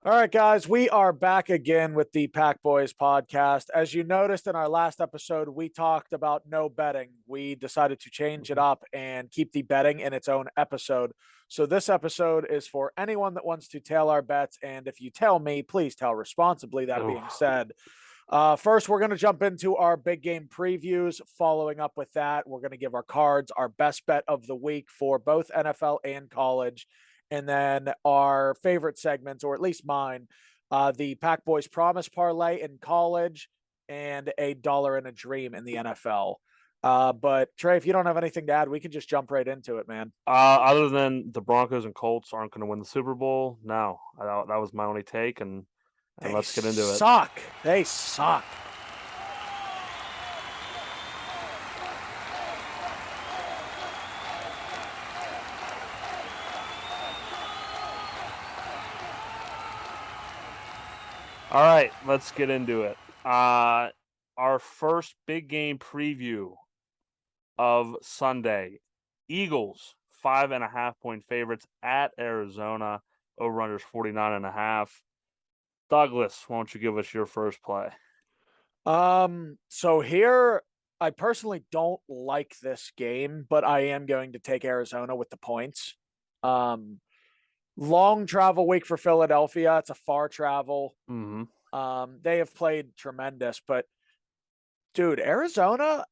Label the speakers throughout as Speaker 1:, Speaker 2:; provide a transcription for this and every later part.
Speaker 1: All right, guys, we are back again with the Pack Boys podcast. As you noticed in our last episode, we talked about no betting. We decided to change it up and keep the betting in its own episode. So, this episode is for anyone that wants to tail our bets. And if you tell me, please tell responsibly. That being
Speaker 2: Oh,
Speaker 1: said, first, we're going to jump into our big game previews. Following up with that, we're going to give our cards, our best bet of the week for both NFL and college. And then our favorite segments, or at least mine, the Pack Boys Promise Parlay in college and a dollar in a dream in the NFL. But Trey, if you don't have anything to add, we can just jump right into it, man.
Speaker 2: other than the Broncos and Colts aren't going to win the Super Bowl, no, that was my only take, and
Speaker 1: They
Speaker 2: let's get into it.
Speaker 1: suck. They suck.
Speaker 2: All right, let's get into it. Our first big game preview of Sunday: Eagles 5.5-point favorites at Arizona. Over/unders 49.5. Douglas, why don't you give us your first play?
Speaker 1: So here I personally don't like this game, but I am going to take Arizona with the points. Um, Long travel week for Philadelphia. It's a far travel.
Speaker 2: Mm-hmm.
Speaker 1: They have played tremendous, but dude, Arizona,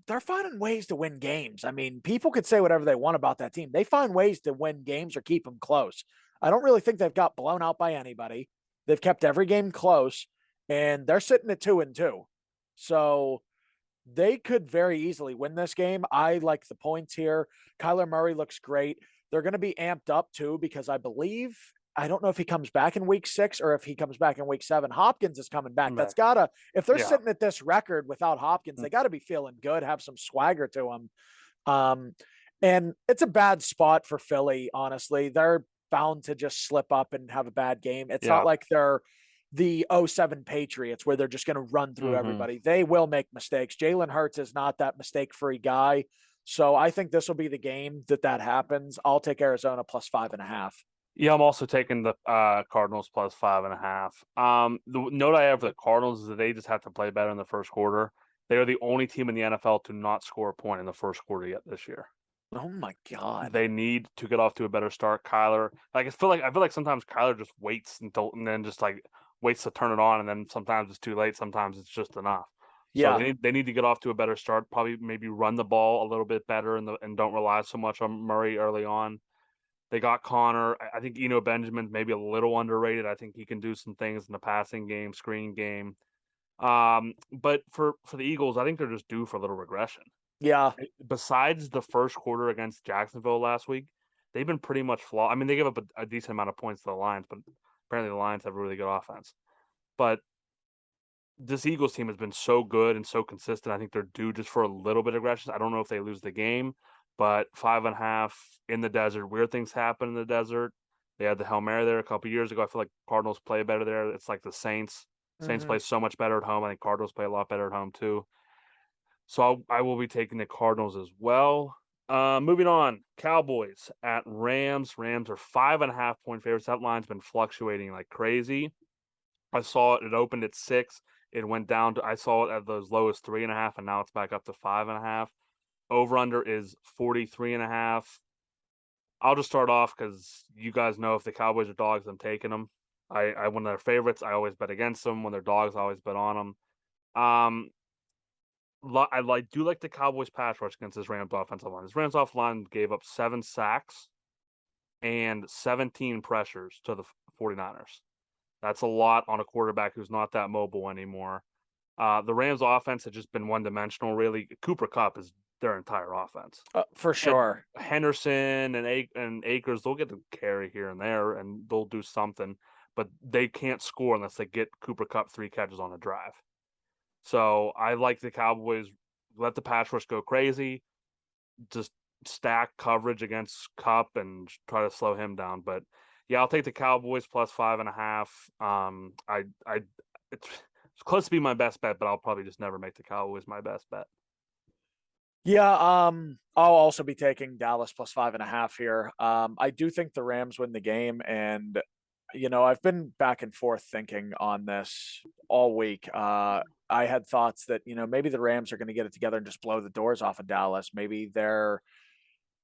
Speaker 1: they're finding ways to win games. I mean, people could say whatever they want about that team. They find ways to win games or keep them close. I don't really think they've got blown out by anybody. They've kept every game close, and they're sitting at 2-2. So they could very easily win this game. I like the points here. Kyler Murray looks great. They're going to be amped up too because I don't know if he comes back in week 6 or if he comes back in week 7. Hopkins is coming back. That's gotta, if they're
Speaker 2: Yeah.
Speaker 1: sitting at this record without Hopkins, they got to be feeling good, have some swagger to them. Um, and it's a bad spot for Philly, honestly. They're bound to just slip up and have a bad game. It's not
Speaker 2: Yeah.
Speaker 1: like they're the '07 Patriots where they're just going to run through everybody. They will make mistakes. Jalen Hurts is not that mistake-free guy. So I think this will be the game that happens. I'll take Arizona plus 5.5.
Speaker 2: Yeah, I'm also taking the Cardinals plus 5.5. The note I have for the Cardinals is that they just have to play better in the first quarter. They are the only team in the NFL to not score a point in the first quarter yet this year.
Speaker 1: Oh my God.
Speaker 2: They need to get off to a better start. Kyler, I feel like sometimes Kyler just waits and then just like waits to turn it on, and then sometimes it's too late. Sometimes it's just enough. So
Speaker 1: Yeah.
Speaker 2: they need to get off to a better start. Probably maybe run the ball a little bit better and don't rely so much on Murray early on. They got Connor. I think Eno Benjamin's maybe a little underrated. I think he can do some things in the passing game, screen game. But for the Eagles, I think they're just due for a little regression.
Speaker 1: Yeah.
Speaker 2: Besides the first quarter against Jacksonville last week, they've been pretty much flawed. I mean, they gave up a decent amount of points to the Lions, but apparently the Lions have a really good offense. But this Eagles team has been so good and so consistent. I think they're due just for a little bit of aggression. I don't know if they lose the game, but 5.5 in the desert. Weird things happen in the desert. They had the Hail Mary there a couple years ago. I feel like Cardinals play better there. It's like the Saints. Saints
Speaker 1: Mm-hmm.
Speaker 2: play so much better at home. I think Cardinals play a lot better at home too. So I will be taking the Cardinals as well. Moving on, Cowboys at Rams. Rams are 5.5-point favorites. That line's been fluctuating like crazy. I saw it. It opened at 6. It went down to, I saw it at those low as 3.5, and now it's back up to 5.5. Over under is 43.5. I'll just start off because you guys know if the Cowboys are dogs, I'm taking them. When they're favorites, I always bet against them. When they're dogs, I always bet on them. I do like the Cowboys pass rush against this Rams offensive line. This Rams offensive line gave up 7 sacks and 17 pressures to the 49ers. That's a lot on a quarterback who's not that mobile anymore. The Rams offense has just been one-dimensional, really. Cooper Kupp is their entire offense.
Speaker 1: For sure.
Speaker 2: Henderson and Akers, they'll get the carry here and there, and they'll do something, but they can't score unless they get Cooper Kupp 3 catches on a drive. So I like the Cowboys. Let the pass rush go crazy. Just stack coverage against Kupp and try to slow him down. But yeah, I'll take the Cowboys plus 5.5. It's close to be my best bet, but I'll probably just never make the Cowboys my best bet.
Speaker 1: Yeah, I'll also be taking Dallas plus 5.5 here. I do think the Rams win the game, and I've been back and forth thinking on this all week. I had thoughts that, maybe the Rams are going to get it together and just blow the doors off of Dallas. Maybe they're,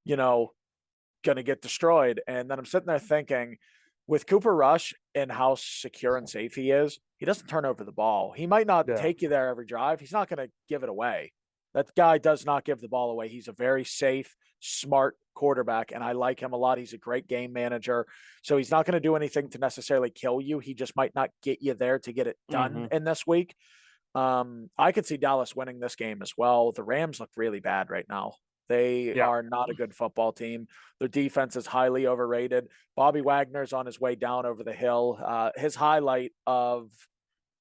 Speaker 1: you know, going to get destroyed. And then I'm sitting there thinking, with Cooper Rush and how secure and safe he is, he doesn't turn over the ball. He might not
Speaker 2: Yeah.
Speaker 1: take you there every drive. He's not going to give it away. That guy does not give the ball away. He's a very safe, smart quarterback, and I like him a lot. He's a great game manager. So he's not going to do anything to necessarily kill you. He just might not get you there to get it done in this week. I could see Dallas winning this game as well. The Rams look really bad right now. They
Speaker 2: Yeah.
Speaker 1: are not a good football team. Their defense is highly overrated. Bobby Wagner's on his way down over the hill. His highlight of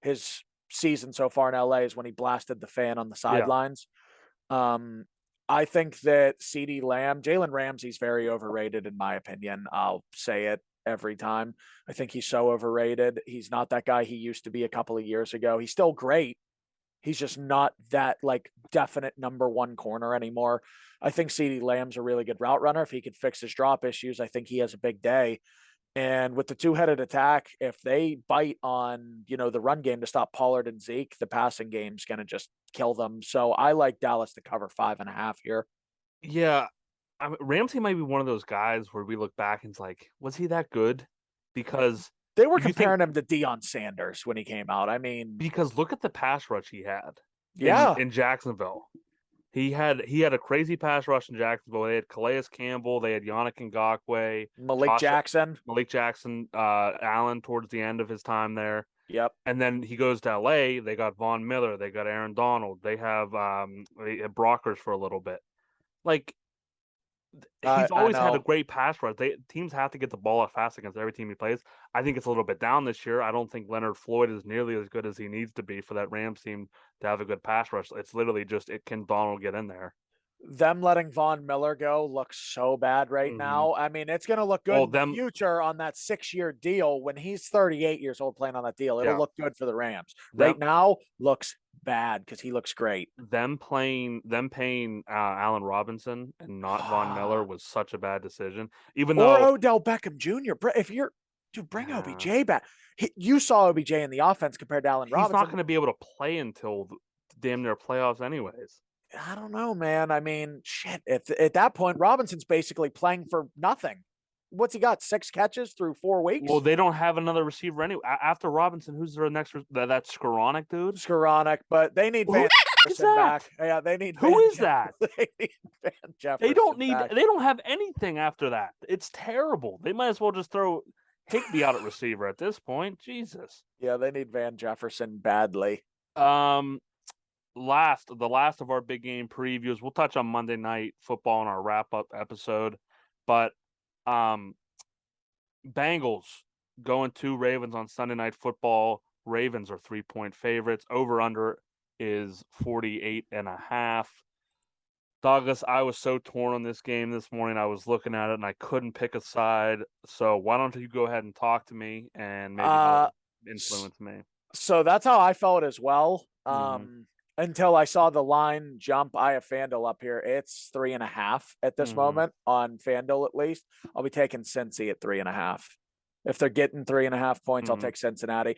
Speaker 1: his season so far in LA is when he blasted the fan on the sidelines. I think that CeeDee Lamb, Jalen Ramsey's very overrated in my opinion. I'll say it every time. I think he's so overrated. He's not that guy he used to be a couple of years ago. He's still great. He's just not that like definite number one corner anymore. I think CeeDee Lamb's a really good route runner. If he could fix his drop issues, I think he has a big day. And with the two-headed attack, if they bite on, the run game to stop Pollard and Zeke, the passing game's going to just kill them. So I like Dallas to cover 5.5 here.
Speaker 2: Yeah. Ramsey might be one of those guys where we look back and it's like, was he that good? Because
Speaker 1: they were comparing him to Deion Sanders when he came out. I mean,
Speaker 2: because look at the pass rush he had in Jacksonville. He had a crazy pass rush in Jacksonville. They had Calais Campbell, they had Yannick Ngakoue,
Speaker 1: Malik
Speaker 2: Jackson, Allen towards the end of his time there.
Speaker 1: Yep.
Speaker 2: And then he goes to LA. They got Von Miller, they got Aaron Donald, they have Brockers for a little bit. Like he's always had a great pass rush. Teams have to get the ball out fast against every team he plays. I think it's a little bit down this year. I don't think Leonard Floyd is nearly as good as he needs to be for that Rams team to have a good pass rush. It's literally just can Donald get in there.
Speaker 1: Them letting Von Miller go looks so bad right now. I mean, it's going to look good in the future on that 6-year deal when he's 38 years old playing on that deal. It'll look good for the Rams. Right now, looks bad because he looks great.
Speaker 2: Them paying Allen Robinson and not Von Miller was such a bad decision. Or
Speaker 1: Odell Beckham Jr. If you're bring OBJ back. You saw OBJ in the offense compared to Allen Robinson.
Speaker 2: He's not going to be able to play until damn near playoffs, anyways.
Speaker 1: I don't know, man. I mean, shit. At that point, Robinson's basically playing for nothing. What's he got? 6 catches through 4 weeks?
Speaker 2: Well, they don't have another receiver anyway. After Robinson, who's their next? That Skoranek dude?
Speaker 1: Skoranek, but they need Van Jefferson back. Yeah, they need
Speaker 2: Who is that?
Speaker 1: They need Van Jefferson.
Speaker 2: They don't have anything after that. It's terrible. They might as well just throw Higbee out at receiver at this point. Jesus.
Speaker 1: Yeah, they need Van Jefferson badly.
Speaker 2: The last of our big game previews. We'll touch on Monday Night Football in our wrap-up episode. But Bengals going to Ravens on Sunday Night Football. Ravens are 3-point favorites. Over-under is 48.5. Douglas, I was so torn on this game this morning. I was looking at it and I couldn't pick a side. So why don't you go ahead and talk to me and maybe influence me?
Speaker 1: So that's how I felt as well. Until I saw the line jump. I have FanDuel up here. It's 3.5 at this moment on FanDuel, at least. I'll be taking Cincy at 3.5. If they're getting 3.5 points, I'll take Cincinnati.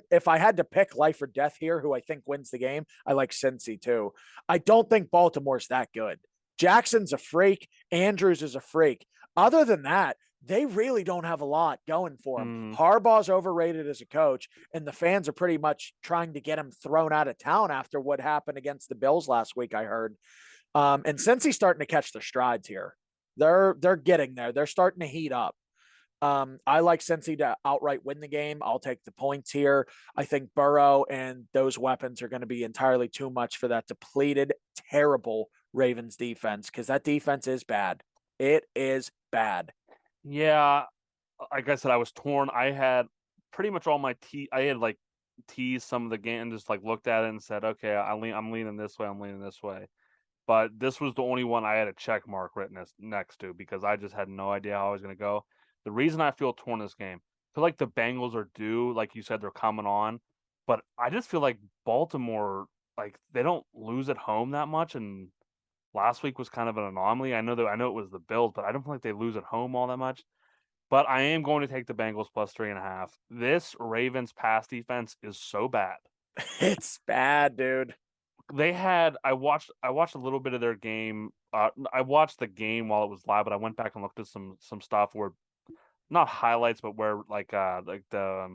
Speaker 1: If I had to pick life or death here, who I think wins the game, I like Cincy too. I don't think Baltimore's that good. Jackson's a freak. Andrews is a freak. Other than that, they really don't have a lot going for him. Harbaugh's overrated as a coach, and the fans are pretty much trying to get him thrown out of town after what happened against the Bills last week, I heard. And since he's starting to catch their strides here, they're getting there. They're starting to heat up. I like Cincy to outright win the game. I'll take the points here. I think Burrow and those weapons are going to be entirely too much for that depleted, terrible Ravens defense, because that defense is bad. It is bad.
Speaker 2: Yeah, like I said, I was torn. I had pretty much all my I had like teased some of the game and just like looked at it and said, okay, I'm leaning this way. I'm leaning this way. But this was the only one I had a check mark written next to because I just had no idea how I was going to go. The reason I feel torn this game, I feel like the Bengals are due. Like you said, they're coming on. But I just feel like Baltimore, like they don't lose at home that much. And last week was kind of an anomaly. I know it was the Bills, but I don't feel like they lose at home all that much. but I am going to take the Bengals plus 3.5. This Ravens pass defense is so bad.
Speaker 1: It's bad, dude.
Speaker 2: I watched a little bit of their game. I watched the game while it was live, but I went back and looked at some stuff where not highlights, but where like the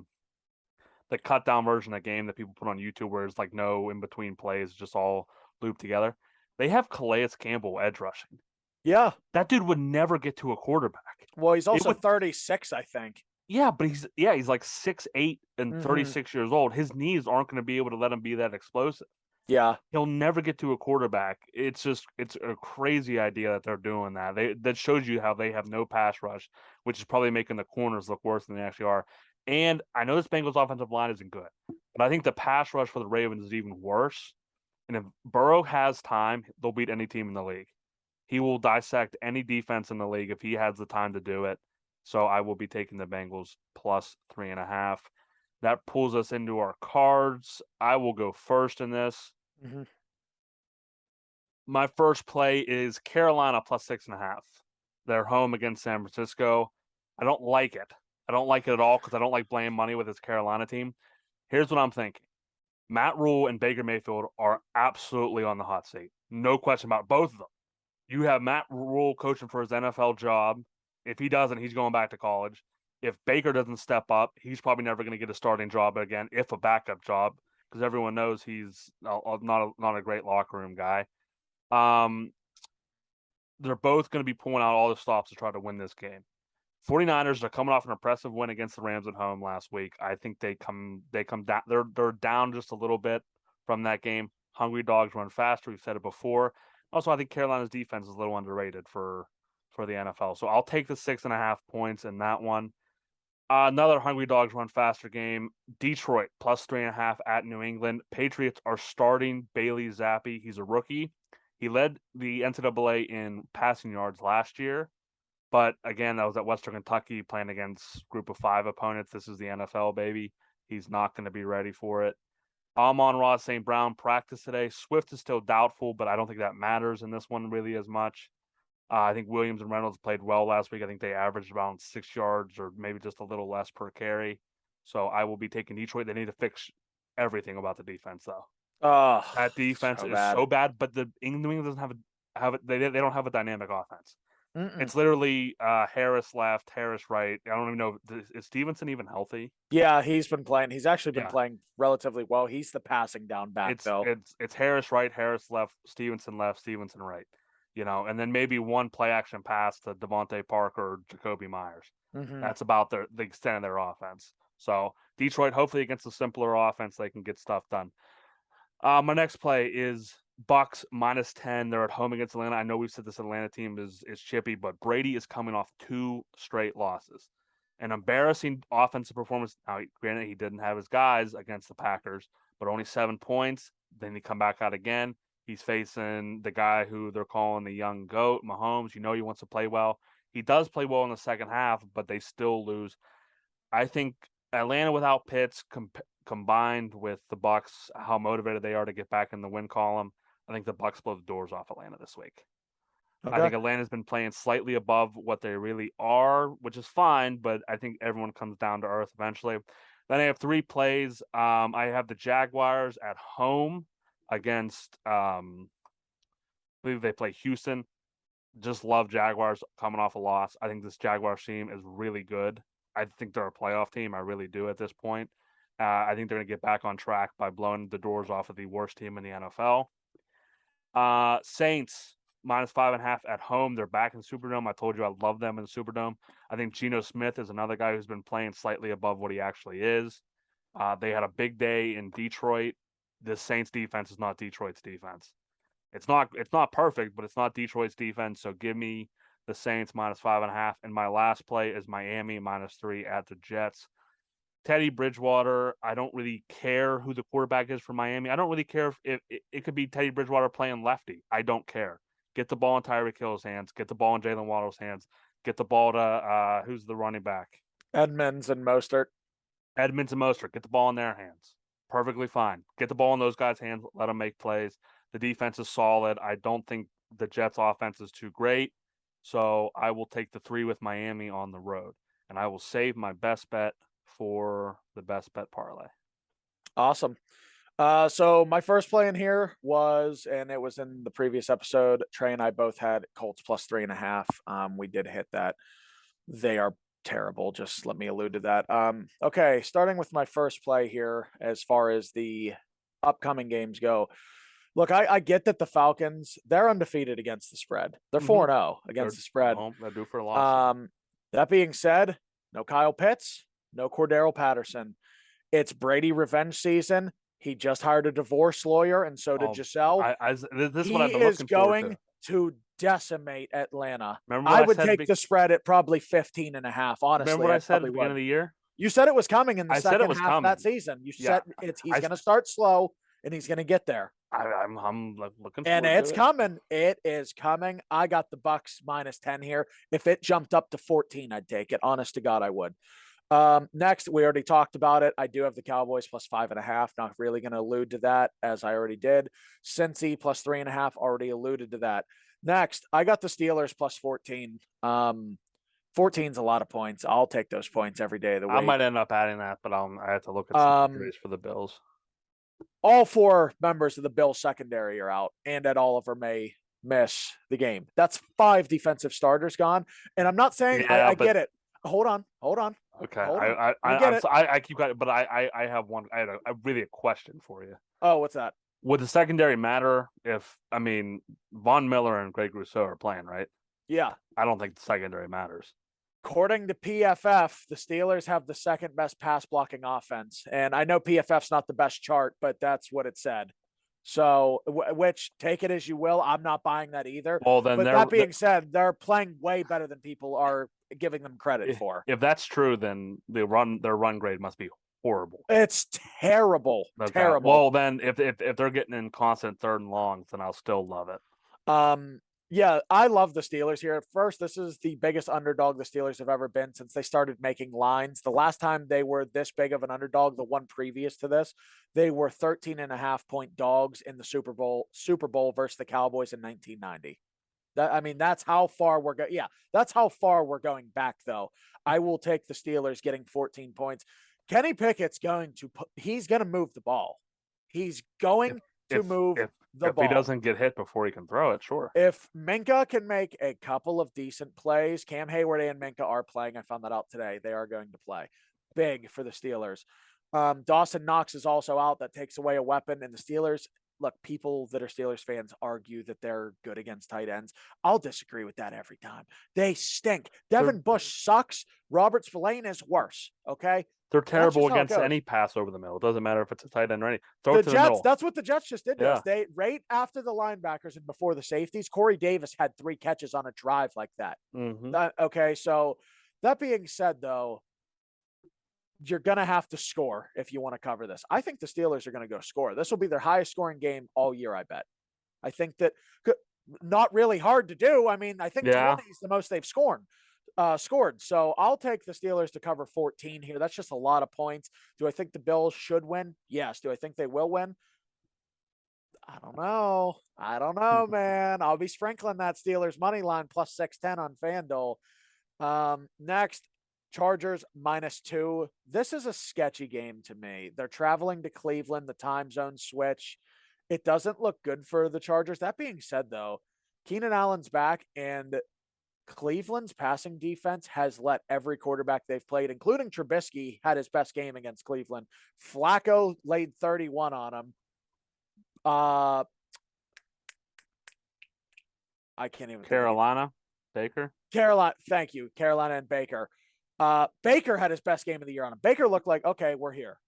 Speaker 2: cut down version of the game that people put on YouTube where it's like no in between plays, just all looped together. They have Calais Campbell edge rushing.
Speaker 1: Yeah.
Speaker 2: That dude would never get to a quarterback.
Speaker 1: Well, he's
Speaker 2: It
Speaker 1: also
Speaker 2: would
Speaker 1: 36, I think.
Speaker 2: Yeah, but he's like 6'8" and
Speaker 1: Hmm.
Speaker 2: 36 years old. His knees aren't going to be able to let him be that explosive.
Speaker 1: Yeah.
Speaker 2: He'll never get to a quarterback. It's a crazy idea that they're doing that. That shows you how they have no pass rush, which is probably making the corners look worse than they actually are. And I know this Bengals offensive line isn't good, but I think the pass rush for the Ravens is even worse. And if Burrow has time, they'll beat any team in the league. He will dissect any defense in the league if he has the time to do it. So I will be taking the Bengals plus 3.5. That pulls us into our cards. I will go first in this.
Speaker 1: Hmm.
Speaker 2: My first play is Carolina plus 6.5. They're home against San Francisco. I don't like it. I don't like it at all because I don't like playing money with this Carolina team. Here's what I'm thinking. Matt Rule and Baker Mayfield are absolutely on the hot seat. No question about both of them. You have Matt Rule coaching for his NFL job. If he doesn't, he's going back to college. If Baker doesn't step up, he's probably never going to get a starting job again, if a backup job, because everyone knows he's not a great locker room guy. Um, they're both going to be pulling out all the stops to try to win this game. 49ers are coming off an impressive win against the Rams at home last week. I think they come down. They're down just a little bit from that game. Hungry dogs run faster. We've said it before. Also, I think Carolina's defense is a little underrated for the NFL. So I'll take the 6.5 points in that one. Another hungry dogs run faster game. Detroit plus 3.5 at New England. Patriots are starting Bailey Zappi. He's a rookie. He led the NCAA in passing yards last year. But again, that was at Western Kentucky playing against group of 5 opponents. This is the NFL, baby. He's not going to be ready for it. Amon-Ra St. Brown practiced today. Swift is still doubtful, but I don't think that matters in this one really as much. I think Williams and Reynolds played well last week. I think they averaged around 6 yards or maybe just a little less per carry. So I will be taking Detroit. They need to fix everything about the defense, though.
Speaker 1: Oh,
Speaker 2: That defense
Speaker 1: so
Speaker 2: is
Speaker 1: bad.
Speaker 2: so bad, but the New England doesn't have it. They don't have a dynamic offense.
Speaker 1: Mm-mm.
Speaker 2: It's literally Harris left, Harris right. I don't even know. Is Stevenson even healthy?
Speaker 1: Yeah, he's been playing. He's actually been
Speaker 2: Yeah,
Speaker 1: playing relatively well. He's the passing down back,
Speaker 2: it's
Speaker 1: though.
Speaker 2: it's it's Harris right, Harris left, Stevenson right. And then maybe one play action pass to Devontae Parker or Jacoby Myers.
Speaker 1: Hmm.
Speaker 2: That's about the extent of their offense. So Detroit, hopefully against a simpler offense, they can get stuff done. My next play is Bucks minus 10. They're at home against Atlanta. I know we've said this Atlanta team is chippy, but Brady is coming off 2 straight losses. An embarrassing offensive performance. Now, granted, he didn't have his guys against the Packers, but only 7 points. Then he come back out again. He's facing the guy who they're calling the young goat, Mahomes. You know he wants to play well. He does play well in the second half, but they still lose. I think Atlanta without Pitts combined with the Bucks, how motivated they are to get back in the win column, I think the Bucks blow the doors off Atlanta this week. I
Speaker 1: Okay.
Speaker 2: think Atlanta's been playing slightly above what they really are, which is fine, but I think everyone comes down to earth eventually. Then I have 3 plays. I have the Jaguars at home against I believe they play Houston. Just love Jaguars coming off a loss. I think this Jaguars team is really good. I think they're a playoff team. I really do at this point. I think they're going to get back on track by blowing the doors off of the worst team in the NFL. Saints minus 5.5 at home. They're back in Superdome. I told you I love them in the Superdome. I think Geno Smith is another guy who's been playing slightly above what he actually is. They had a big day in Detroit. The Saints defense is not Detroit's defense. It's not perfect, but it's not Detroit's defense. So give me the Saints minus 5.5. And my last play is Miami minus 3 at the Jets. Teddy Bridgewater, I don't really care who the quarterback is for Miami. I don't really care if it could be Teddy Bridgewater playing lefty. I don't care. Get the ball in Tyreek Hill's hands. Get the ball in Jalen Waddle's hands. Get the ball to who's the running back?
Speaker 1: Edmonds and Mostert.
Speaker 2: Edmonds and Mostert. Get the ball in their hands. Perfectly fine. Get the ball in those guys' hands. Let them make plays. The defense is solid. I don't think the Jets' offense is too great. So I will take the 3 with Miami on the road. and I will save my best bet for the best bet parlay.
Speaker 1: Awesome. So my first play in here was, and it was in the previous episode, Trey and I both had Colts plus 3.5. We did hit that. They are terrible. Just let me allude to that. Okay, starting with my first play here as far as the upcoming games go. Look, I get that the Falcons, they're undefeated against the spread. They're 4-0 against the spread.
Speaker 2: They're due for a loss.
Speaker 1: That being said, no Kyle Pitts, no Cordero Patterson. It's Brady revenge season. He just hired a divorce lawyer, and so did Giselle.
Speaker 2: This is what I've been looking forward
Speaker 1: to decimate Atlanta.
Speaker 2: Remember
Speaker 1: I would take the spread at probably 15.5. Honestly,
Speaker 2: remember what I said at the beginning of the year?
Speaker 1: You said it was coming in the second half of that season. You said he's going to start slow and he's going to get there.
Speaker 2: I'm looking forward
Speaker 1: and it's coming. It is coming. I got the Bucks minus 10 here. If it jumped up to 14, I'd take it. Honest to God, I would. Next, we already talked about it. I do have the Cowboys plus 5.5. Not really going to allude to that, as I already did. Cincy plus 3.5. Already alluded to that. Next, I got the Steelers plus 14. 14's a lot of points. I'll take those points every day of the week.
Speaker 2: I might end up adding that, but I have to look at some injuries for the Bills.
Speaker 1: All 4 members of the Bills secondary are out, and Ed Oliver may miss the game. That's 5 defensive starters gone. And I'm not saying I get it. Hold on.
Speaker 2: Okay.
Speaker 1: I
Speaker 2: keep going, but I have one. I really a question for you.
Speaker 1: Oh, what's that?
Speaker 2: Would the secondary matter if, Von Miller and Greg Rousseau are playing, right?
Speaker 1: Yeah.
Speaker 2: I don't think the secondary matters.
Speaker 1: According to PFF, the Steelers have the second best pass blocking offense. And I know PFF's not the best chart, but that's what it said. So, which take it as you will. I'm not buying that either.
Speaker 2: Well, then,
Speaker 1: but that being said, they're playing way better than people are giving them credit for.
Speaker 2: If that's true, then their run grade must be horrible.
Speaker 1: It's terrible.
Speaker 2: Okay.
Speaker 1: Terrible.
Speaker 2: Well, then if they're getting in constant 3rd and longs, then I'll still love it.
Speaker 1: Yeah, I love the Steelers here. At first, this is the biggest underdog the Steelers have ever been since they started making lines. The last time they were this big of an underdog, the one previous to this, they were 13.5-point dogs in the Super Bowl versus the Cowboys in 1990. That's how far we're going. Yeah, that's how far we're going back, though. I will take the Steelers getting 14 points. Kenny Pickett's he's going to move the ball. He's going to move the ball.
Speaker 2: If he doesn't get hit before he can throw it, sure.
Speaker 1: If Minka can make a couple of decent plays, Cam Hayward and Minka are playing. I found that out today. They are going to play. Big for the Steelers. Dawson Knox is also out. That takes away a weapon. And the Steelers, look, people that are Steelers fans argue that they're good against tight ends. I'll disagree with that every time. They stink. Devin Bush sucks. Robert Spillane is worse. Okay.
Speaker 2: They're terrible against any pass over the middle. It doesn't matter if it's a tight end or anything. Throw it to the middle.
Speaker 1: That's what the Jets just did to us. They right after the linebackers and before the safeties, Corey Davis had 3 catches on a drive like that.
Speaker 2: Mm-hmm.
Speaker 1: Okay, so that being said, though, you're going to have to score if you want to cover this. I think the Steelers are going to go score. This will be their highest scoring game all year, I bet. I think that not really hard to do. I think 20 is the most they've scored. So I'll take the Steelers to cover 14 here. That's just a lot of points. Do I think the Bills should win? Yes. Do I think they will win? I don't know, man. I'll be sprinkling that Steelers money line plus 610 on FanDuel. Next, Chargers -2. This is a sketchy game to me. They're traveling to Cleveland, the time zone switch. It doesn't look good for the Chargers. That being said, though, Keenan Allen's back, and Cleveland's passing defense has let every quarterback they've played, including Trubisky, had his best game against Cleveland. Flacco laid 31 on him. I can't even.
Speaker 2: Carolina, Baker.
Speaker 1: Thank you. Carolina and Baker. Baker had his best game of the year on him. Baker looked like, okay, we're here.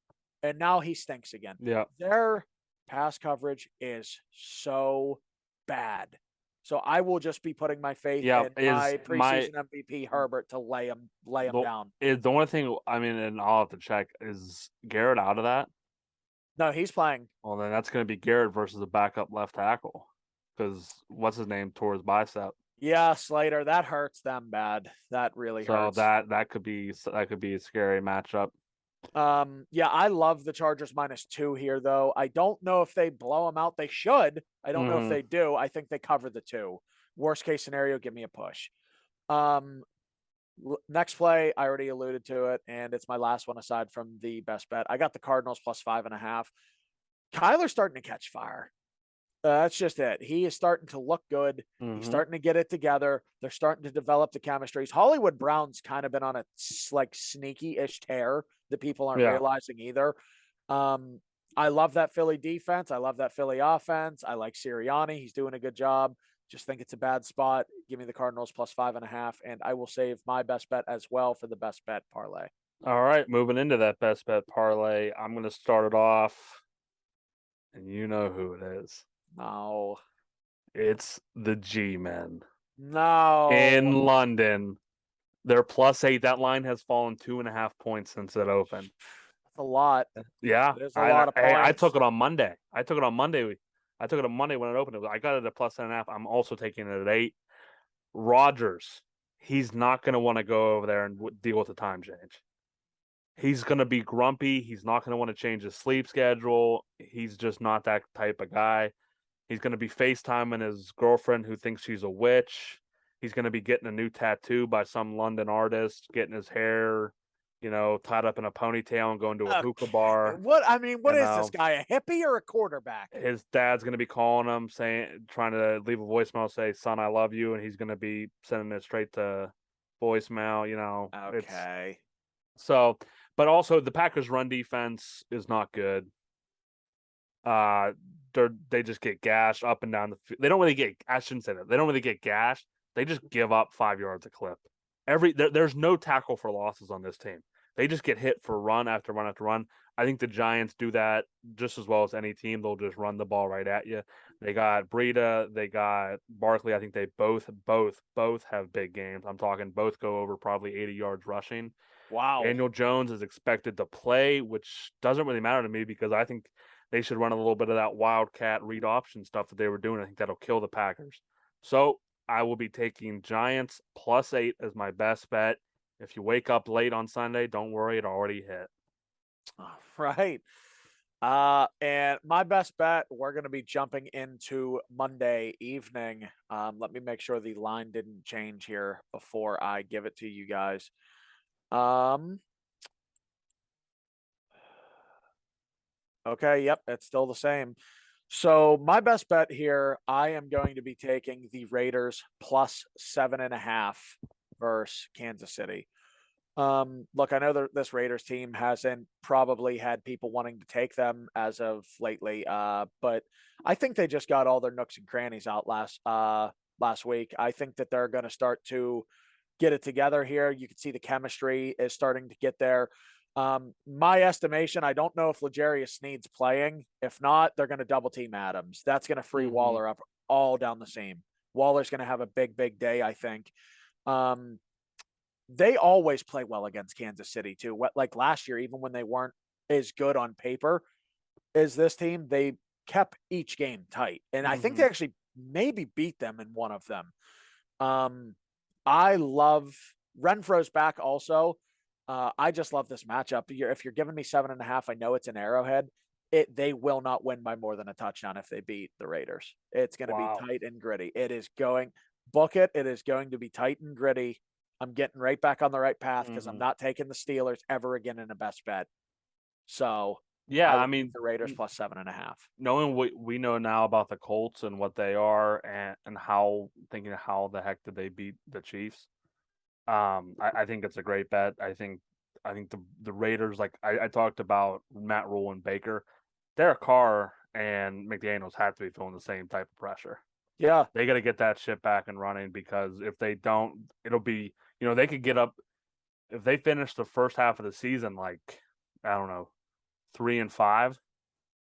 Speaker 1: And now he stinks again.
Speaker 2: Yeah.
Speaker 1: Their pass coverage is so bad. So I will just be putting my faith in my preseason MVP Herbert to lay him down.
Speaker 2: Is the only thing, and I'll have to check, is Garrett out of that?
Speaker 1: No, he's playing.
Speaker 2: Well, then that's going to be Garrett versus a backup left tackle, because what's his name tore his bicep.
Speaker 1: Yeah, Slater. That hurts them bad. That really hurts.
Speaker 2: So that could be a scary matchup.
Speaker 1: Yeah, I love the Chargers -2 here, though. I don't know if they blow them out. They should. I don't know if they do. I think they cover the 2. Worst case scenario, give me a push. Next play, I already alluded to it, and it's my last one aside from the best bet. I got the Cardinals plus 5.5. Kyler's starting to catch fire. That's just it. He is starting to look good. He's
Speaker 2: Mm-hmm.
Speaker 1: starting to get it together. They're starting to develop the chemistries. Hollywood Brown's kind of been on a like sneaky-ish tear that people aren't
Speaker 2: Yeah.
Speaker 1: realizing either. Um, I love that Philly defense. I love that Philly offense. I like Sirianni. He's doing a good job. Just think it's a bad spot. Give me the Cardinals plus 5.5, and I will save my best bet as well for the best bet parlay.
Speaker 2: All right, moving into that best bet parlay, I'm going to start it off, and you know who it is.
Speaker 1: No,
Speaker 2: It's the G-Men in
Speaker 1: no,
Speaker 2: London. They're +8. That line has fallen 2.5 points since it opened.
Speaker 1: that's a lot.
Speaker 2: Yeah,
Speaker 1: There's a
Speaker 2: I
Speaker 1: lot of
Speaker 2: I took
Speaker 1: points.
Speaker 2: it on Monday. I took it on Monday. I took it on Monday when it opened. I got it at +10.5. I'm also taking it at 8. Rogers, he's not going to want to go over there and deal with the time change. He's going to be grumpy. He's not going to want to change his sleep schedule. He's just not that type of guy. He's going to be FaceTiming his girlfriend who thinks she's a witch. He's going to be getting a new tattoo by some London artist, getting his hair, tied up in a ponytail and going to a hookah
Speaker 1: Okay.
Speaker 2: bar.
Speaker 1: What
Speaker 2: You
Speaker 1: is this
Speaker 2: know,
Speaker 1: guy? A hippie or a quarterback?
Speaker 2: his dad's going to be calling him, trying to leave a voicemail, say, "Son, I love you," and he's going to be sending it straight to voicemail. It's
Speaker 1: Okay.
Speaker 2: so, but also the Packers' run defense is not good. Uh, they just get gashed up and down the field. They don't really get. I shouldn't say that. They don't really get gashed. They just give up 5 yards a clip. There's no tackle for losses on this team. They just get hit for run after run after run. I think the Giants do that just as well as any team. They'll just run the ball right at you. They got Breida, they got Barkley. I think they both have big games. I'm talking both go over probably 80 yards rushing.
Speaker 1: Wow.
Speaker 2: Daniel Jones is expected to play, which doesn't really matter to me because I think they should run a little bit of that wildcat read option stuff that they were doing. I think that'll kill the Packers. So I will be taking Giants +8 as my best bet. If you wake up late on Sunday, don't worry, it already hit.
Speaker 1: All right. And my best bet, we're going to be jumping into Monday evening. Let me make sure the line didn't change here before I give it to you guys. Okay, yep, it's still the same. So my best bet here, I am going to be taking the Raiders plus 7.5 versus Kansas City. Look, I know that this Raiders team hasn't probably had people wanting to take them as of lately, but I think they just got all their nooks and crannies out last week. I think that they're going to start to get it together here. You can see the chemistry is starting to get there. My estimation, I don't know if L'Jarius Sneed's playing. If not, they're going to double team Adams. That's going to free Waller up all down the seam. Waller's going to have a big day, I think. They always play well against Kansas City too. Like last year, even when they weren't as good on paper as this team, they kept each game tight. And I think they actually maybe beat them in one of them. I love Renfro's back also. I just love this matchup. If you're giving me 7.5, I know it's an Arrowhead. They will not win by more than a touchdown if they beat the Raiders. It's going to be
Speaker 2: Wow.
Speaker 1: tight and gritty. It is going book it. It is going to be tight and gritty. I'm getting right back on the right path because I'm not taking the Steelers ever again in a best bet. So
Speaker 2: Yeah,
Speaker 1: I
Speaker 2: I
Speaker 1: will take
Speaker 2: mean,
Speaker 1: the Raiders plus 7.5.
Speaker 2: knowing what we know now about the Colts and what they are and how thinking how the heck did they beat the Chiefs. I think it's a great bet. I think the Raiders, like I talked about Matt Rule and Baker, Derek Carr and McDaniels have to be feeling the same type of pressure.
Speaker 1: Yeah.
Speaker 2: They got to get that shit back and running because if they don't, it'll be they could get up if they finish the first half of the season like I don't know 3-5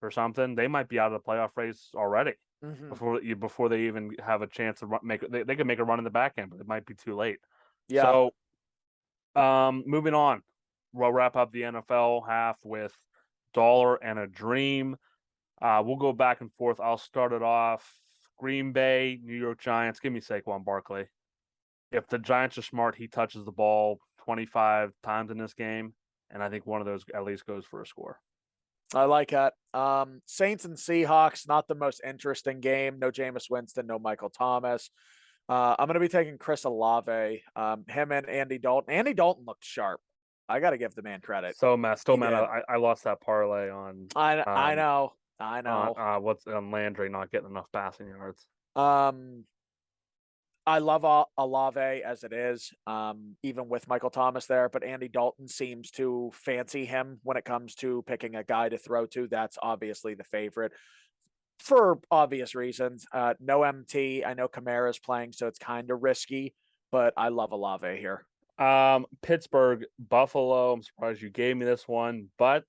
Speaker 2: or something, they might be out of the playoff race already
Speaker 1: Mm-hmm.
Speaker 2: before they even have a chance to make it. They could make a run in the back end, but it might be too late.
Speaker 1: Yeah.
Speaker 2: So, moving on, we'll wrap up the NFL half with dollar and a dream. We'll go back and forth. I'll start it off. Green Bay, New York Giants. Give me Saquon Barkley. If the Giants are smart, he touches the ball 25 times in this game, and I think one of those at least goes for a score.
Speaker 1: I like that. Saints and Seahawks, not the most interesting game. No Jameis Winston, no Michael Thomas. I'm going to be taking Chris Olave. Him and Andy Dalton. Andy Dalton looked sharp. I got to give the man credit.
Speaker 2: Still
Speaker 1: He
Speaker 2: mad.
Speaker 1: did.
Speaker 2: I lost that parlay on
Speaker 1: I know. I know.
Speaker 2: what's on Landry not getting enough passing yards.
Speaker 1: Um, I love Olave as it is, even with Michael Thomas there, but Andy Dalton seems to fancy him when it comes to picking a guy to throw to. That's obviously the favorite for obvious reasons. No MT. I know Kamara's playing, so it's kind of risky, but I love Olave here.
Speaker 2: Pittsburgh, Buffalo. I'm surprised you gave me this one, but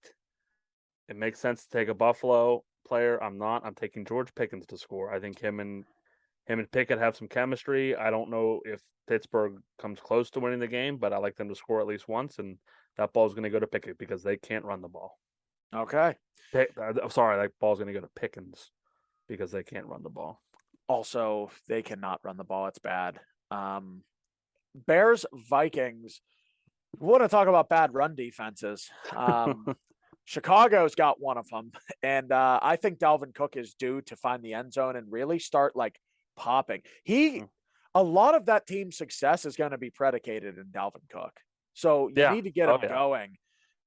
Speaker 2: it makes sense to take a Buffalo player. I'm not. I'm taking George Pickens to score. I think him and Pickett have some chemistry. I don't know if Pittsburgh comes close to winning the game, but I like them to score at least once, and that ball's going to go to Pickett because they can't run the ball.
Speaker 1: Okay.
Speaker 2: I'm sorry, that ball's going to go to Pickens because they can't run the ball.
Speaker 1: Also, they cannot run the ball. It's bad. Bears, Vikings. We want to talk about bad run defenses. Chicago's got one of them, and I think Dalvin Cook is due to find the end zone and really start like popping. A lot of that team's success is going to be predicated in Dalvin Cook. So you
Speaker 2: Yeah.
Speaker 1: need to get him going.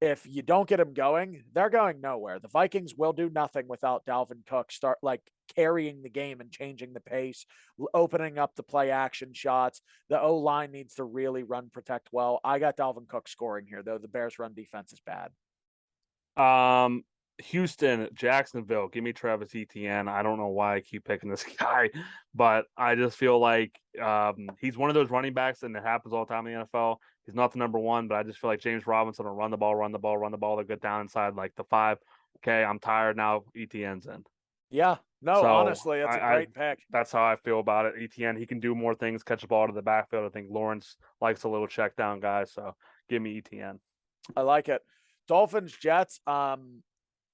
Speaker 1: If you don't get him going, they're going nowhere. The Vikings will do nothing without Dalvin Cook start like carrying the game and changing the pace, opening up the play action shots. The O line needs to really run protect well. I got Dalvin Cook scoring here, though. The Bears' run defense is bad.
Speaker 2: Houston, Jacksonville. Give me Travis Etienne. I don't know why I keep picking this guy, but I just feel like he's one of those running backs, and it happens all the time in the NFL. He's not the number one, but I just feel like James Robinson will run the ball, run the ball, run the ball. They get down inside like the 5. Okay, I'm tired now. Etienne's in.
Speaker 1: Yeah, no,
Speaker 2: So
Speaker 1: honestly, it's a great pick.
Speaker 2: That's how I feel about it. Etienne, he can do more things, catch the ball to the backfield. I think Lawrence likes a little check down guy, so give me Etienne.
Speaker 1: I like it. Dolphins, Jets.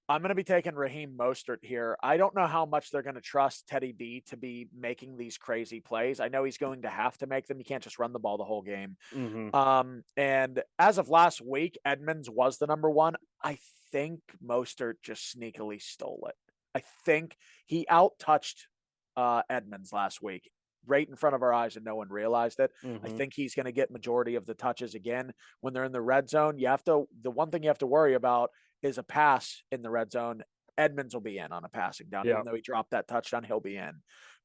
Speaker 1: I'm going to be taking Raheem Mostert here. I don't know how much they're going to trust Teddy B to be making these crazy plays. I know he's going to have to make them. You can't just run the ball the whole game.
Speaker 2: Mm-hmm.
Speaker 1: And as of last week, Edmonds was the number one. I think Mostert just sneakily stole it. I think he out-touched Edmonds last week right in front of our eyes and no one realized it.
Speaker 2: Mm-hmm.
Speaker 1: I think he's going to get majority of the touches again. When they're in the red zone, the one thing you have to worry about is a pass in the red zone. Edmonds will be in on a passing down. Even though he dropped that touchdown, he'll be in.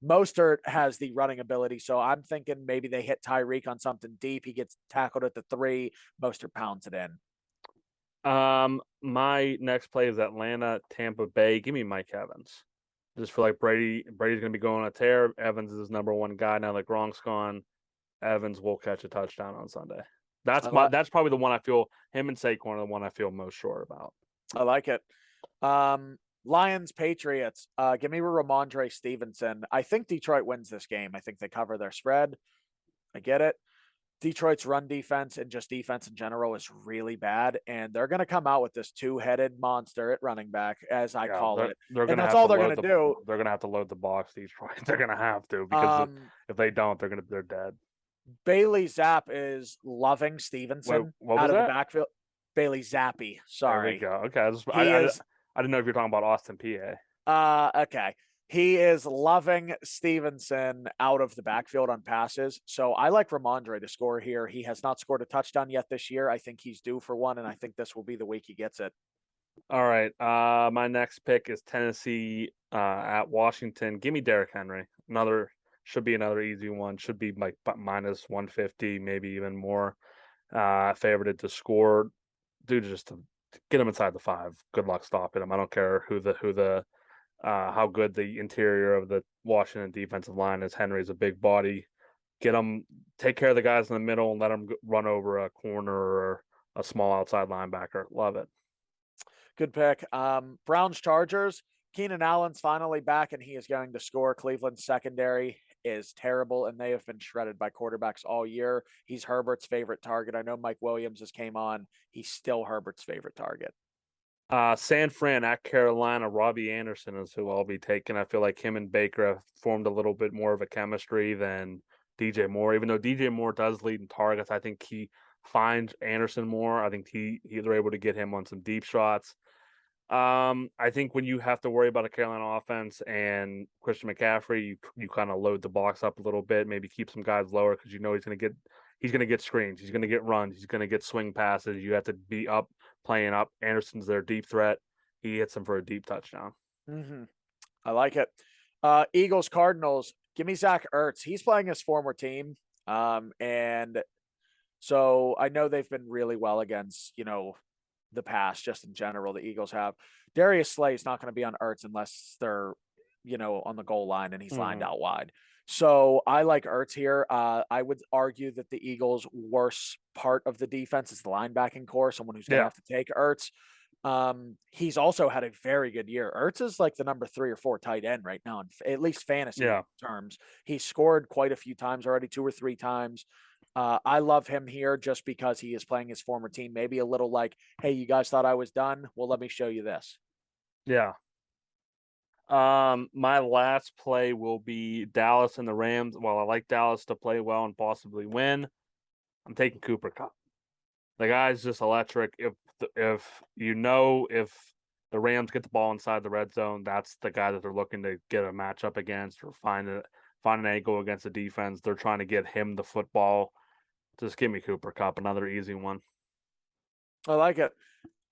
Speaker 1: Mostert has the running ability, so I'm thinking maybe they hit Tyreek on something deep. He gets tackled at the 3. Mostert pounds it in.
Speaker 2: My next play is Atlanta, Tampa Bay. Give me Mike Evans. I just feel like Brady's going to be going on a tear. Evans is his number one guy now that Gronk's gone. Evans will catch a touchdown on Sunday. That's probably the one I feel. Him and Saquon are the one I feel most sure about.
Speaker 1: I like it. Lions, Patriots. Give me Ramondre Stevenson. I think Detroit wins this game. I think they cover their spread. I get it. Detroit's run defense and just defense in general is really bad, and they're going to come out with this 2-headed monster at running back, as I call it. And that's all they're going to do.
Speaker 2: They're going to have to load the box, Detroit. They're going to have to because if they don't, they're dead.
Speaker 1: Bailey Zapp is loving Stevenson out of the backfield. Bailey Zappi. Sorry.
Speaker 2: There we go. Okay. I didn't know if you're talking about Austin PA.
Speaker 1: Okay. He is loving Stevenson out of the backfield on passes. So I like Ramondre to score here. He has not scored a touchdown yet this year. I think he's due for one, and I think this will be the week he gets it.
Speaker 2: All right. My next pick is Tennessee at Washington. Give me Derrick Henry. Should be another easy one. Should be like minus 150, maybe even more. Favorited to score. Dude, just to get him inside the 5. Good luck stopping him. I don't care how good the interior of the Washington defensive line is. Henry's a big body. Get him, take care of the guys in the middle, and let him run over a corner or a small outside linebacker. Love it.
Speaker 1: Good pick. Browns, Chargers. Keenan Allen's finally back, and he is going to score. Cleveland's secondary is terrible, and they have been shredded by quarterbacks all year. He's Herbert's favorite target. I know Mike Williams just came on. He's still Herbert's favorite target.
Speaker 2: San Fran at Carolina. Robbie Anderson is who I'll be taking. I feel like him and Baker have formed a little bit more of a chemistry than DJ Moore. Even though DJ Moore does lead in targets, I think he finds Anderson more. I think they're able to get him on some deep shots. I think when you have to worry about a Carolina offense and Christian McCaffrey, you kind of load the box up a little bit, maybe keep some guys lower because you know he's gonna get screens, he's gonna get runs, he's gonna get swing passes. You have to be up, playing up. Anderson's their deep threat. He hits him for a deep touchdown.
Speaker 1: Mm-hmm. I like it. Eagles, Cardinals. Give me Zach Ertz. He's playing his former team. And so I know they've been really well against, the pass just in general. The Eagles have. Darius Slay is not going to be on Ertz unless they're, on the goal line and he's lined out wide. So I like Ertz here. I would argue that the Eagles' worst part of the defense is the linebacking core, someone who's going to have to take Ertz. He's also had a very good year. Ertz is like the number 3 or 4 tight end right now, at least fantasy terms. He scored quite a few times already, 2 or 3 times. I love him here just because he is playing his former team. Maybe a little like, hey, you guys thought I was done? Well, let me show you this.
Speaker 2: Yeah. My last play will be Dallas and the Rams. While I like Dallas to play well and possibly win, I'm taking Cooper Kupp. The guy's just electric. If the Rams get the ball inside the red zone, that's the guy that they're looking to get a matchup against or find an angle against the defense. They're trying to get him the football. Just give me Cooper Kupp, another easy one.
Speaker 1: I like it.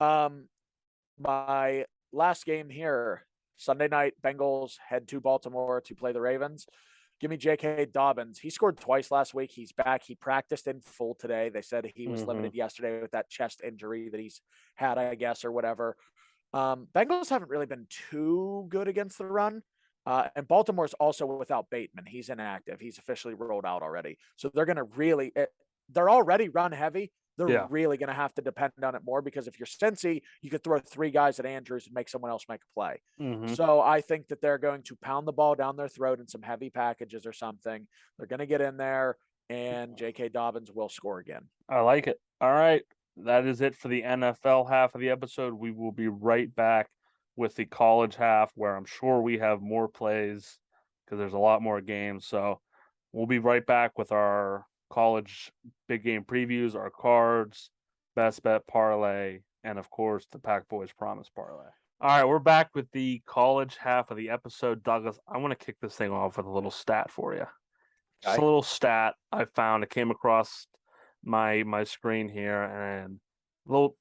Speaker 1: My last game here, Sunday night, Bengals head to Baltimore to play the Ravens. Give me J.K. Dobbins. He scored twice last week. He's back. He practiced in full today. They said he was limited yesterday with that chest injury that he's had, I guess, or whatever. Bengals haven't really been too good against the run. And Baltimore's also without Bateman. He's inactive. He's officially rolled out already. So they're going to they're already run heavy. They're really going to have to depend on it more because if you're Cincy, you could throw 3 guys at Andrews and make someone else make a play. So I think that they're going to pound the ball down their throat in some heavy packages or something. They're going to get in there, and J.K. Dobbins will score again.
Speaker 2: I like it. All right. That is it for the NFL half of the episode. We will be right back with the college half where I'm sure we have more plays because there's a lot more games. So we'll be right back with our college big game previews, our cards, best bet parlay, and of course the Pack Boys Promise parlay. All right, we're back with the college half of the episode. Douglas, I want to kick this thing off with a little stat for you. Just a little stat I found. It came across my screen here, and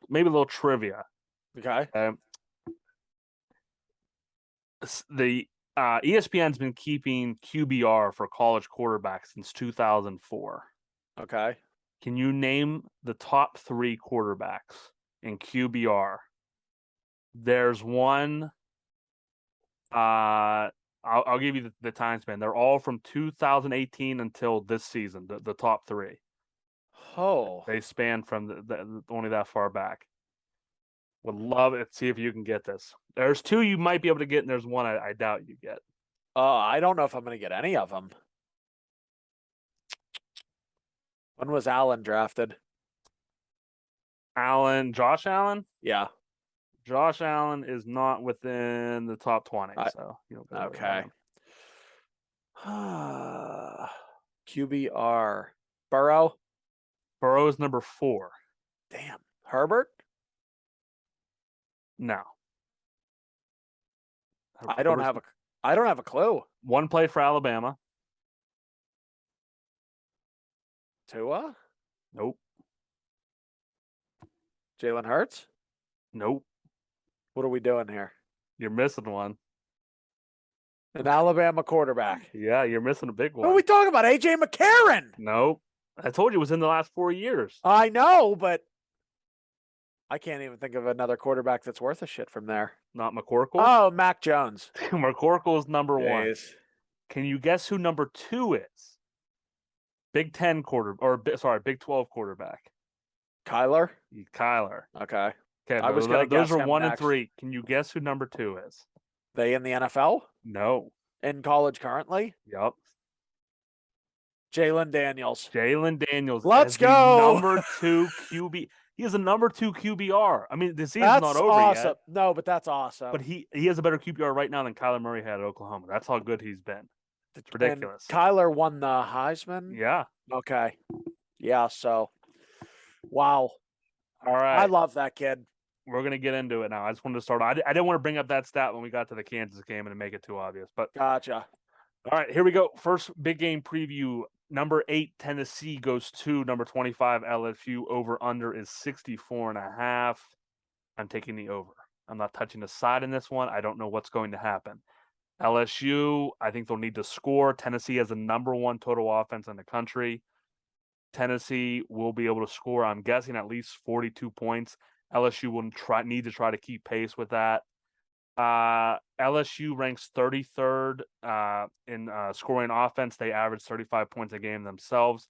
Speaker 2: maybe a little trivia.
Speaker 1: Okay.
Speaker 2: The ESPN's been keeping QBR for college quarterbacks since 2004.
Speaker 1: Okay.
Speaker 2: Can you name the top 3 quarterbacks in QBR? There's one. I'll give you the time span. They're all from 2018 until this season. The top 3.
Speaker 1: Oh,
Speaker 2: they span from the only that far back. Would love it. See if you can get this. There's 2 you might be able to get, and there's one I doubt you get.
Speaker 1: I don't know if I'm going to get any of them. When was Allen drafted?
Speaker 2: Josh Allen?
Speaker 1: Yeah.
Speaker 2: Josh Allen is not within the top 20.
Speaker 1: Okay. QBR. Burrow?
Speaker 2: Burrow is number 4.
Speaker 1: Damn. Herbert?
Speaker 2: No.
Speaker 1: I don't have a clue.
Speaker 2: One play for Alabama.
Speaker 1: Tua?
Speaker 2: Nope.
Speaker 1: Jalen Hurts?
Speaker 2: Nope.
Speaker 1: What are we doing here?
Speaker 2: You're missing one.
Speaker 1: An Alabama quarterback.
Speaker 2: Yeah, you're missing a big one.
Speaker 1: What are we talking about? AJ McCarron?
Speaker 2: Nope. I told you it was in the last 4 years.
Speaker 1: I know, but I can't even think of another quarterback that's worth a shit from there.
Speaker 2: Not McCorkle?
Speaker 1: Oh, Mac Jones.
Speaker 2: McCorkle is number 1. Can you guess who number 2 is? Big 12 quarterback.
Speaker 1: Kyler?
Speaker 2: Okay.
Speaker 1: I was going to guess
Speaker 2: those are 1
Speaker 1: next.
Speaker 2: and 3. Can you guess who number 2 is?
Speaker 1: They in the NFL?
Speaker 2: No.
Speaker 1: In college currently?
Speaker 2: Yep.
Speaker 1: Jalen Daniels.
Speaker 2: Let's
Speaker 1: go.
Speaker 2: Number 2 QB. He has a number 2 QBR. I mean, the season's not over yet.
Speaker 1: No, but that's awesome.
Speaker 2: But he has a better QBR right now than Kyler Murray had at Oklahoma. That's how good he's been. It's ridiculous.
Speaker 1: And Kyler won the Heisman?
Speaker 2: Yeah.
Speaker 1: Okay. Yeah, so wow.
Speaker 2: All right.
Speaker 1: I love that kid.
Speaker 2: we're gonna get into it now. I just wanted to start. I didn't want to bring up that stat when we got to the Kansas game and make it too obvious. But
Speaker 1: Gotcha.
Speaker 2: all right, here we go. First big game preview. Number 8 Tennessee goes to number 25 LSU. Over under is 64.5. I'm taking the over. I'm not touching the side in this one. I don't know what's going to happen. LSU, I think they'll need to score. Tennessee has the number 1 total offense in the country. Tennessee will be able to score, I'm guessing, at least 42 points. LSU will need to try to keep pace with that. LSU ranks 33rd in scoring offense. They average 35 points a game themselves.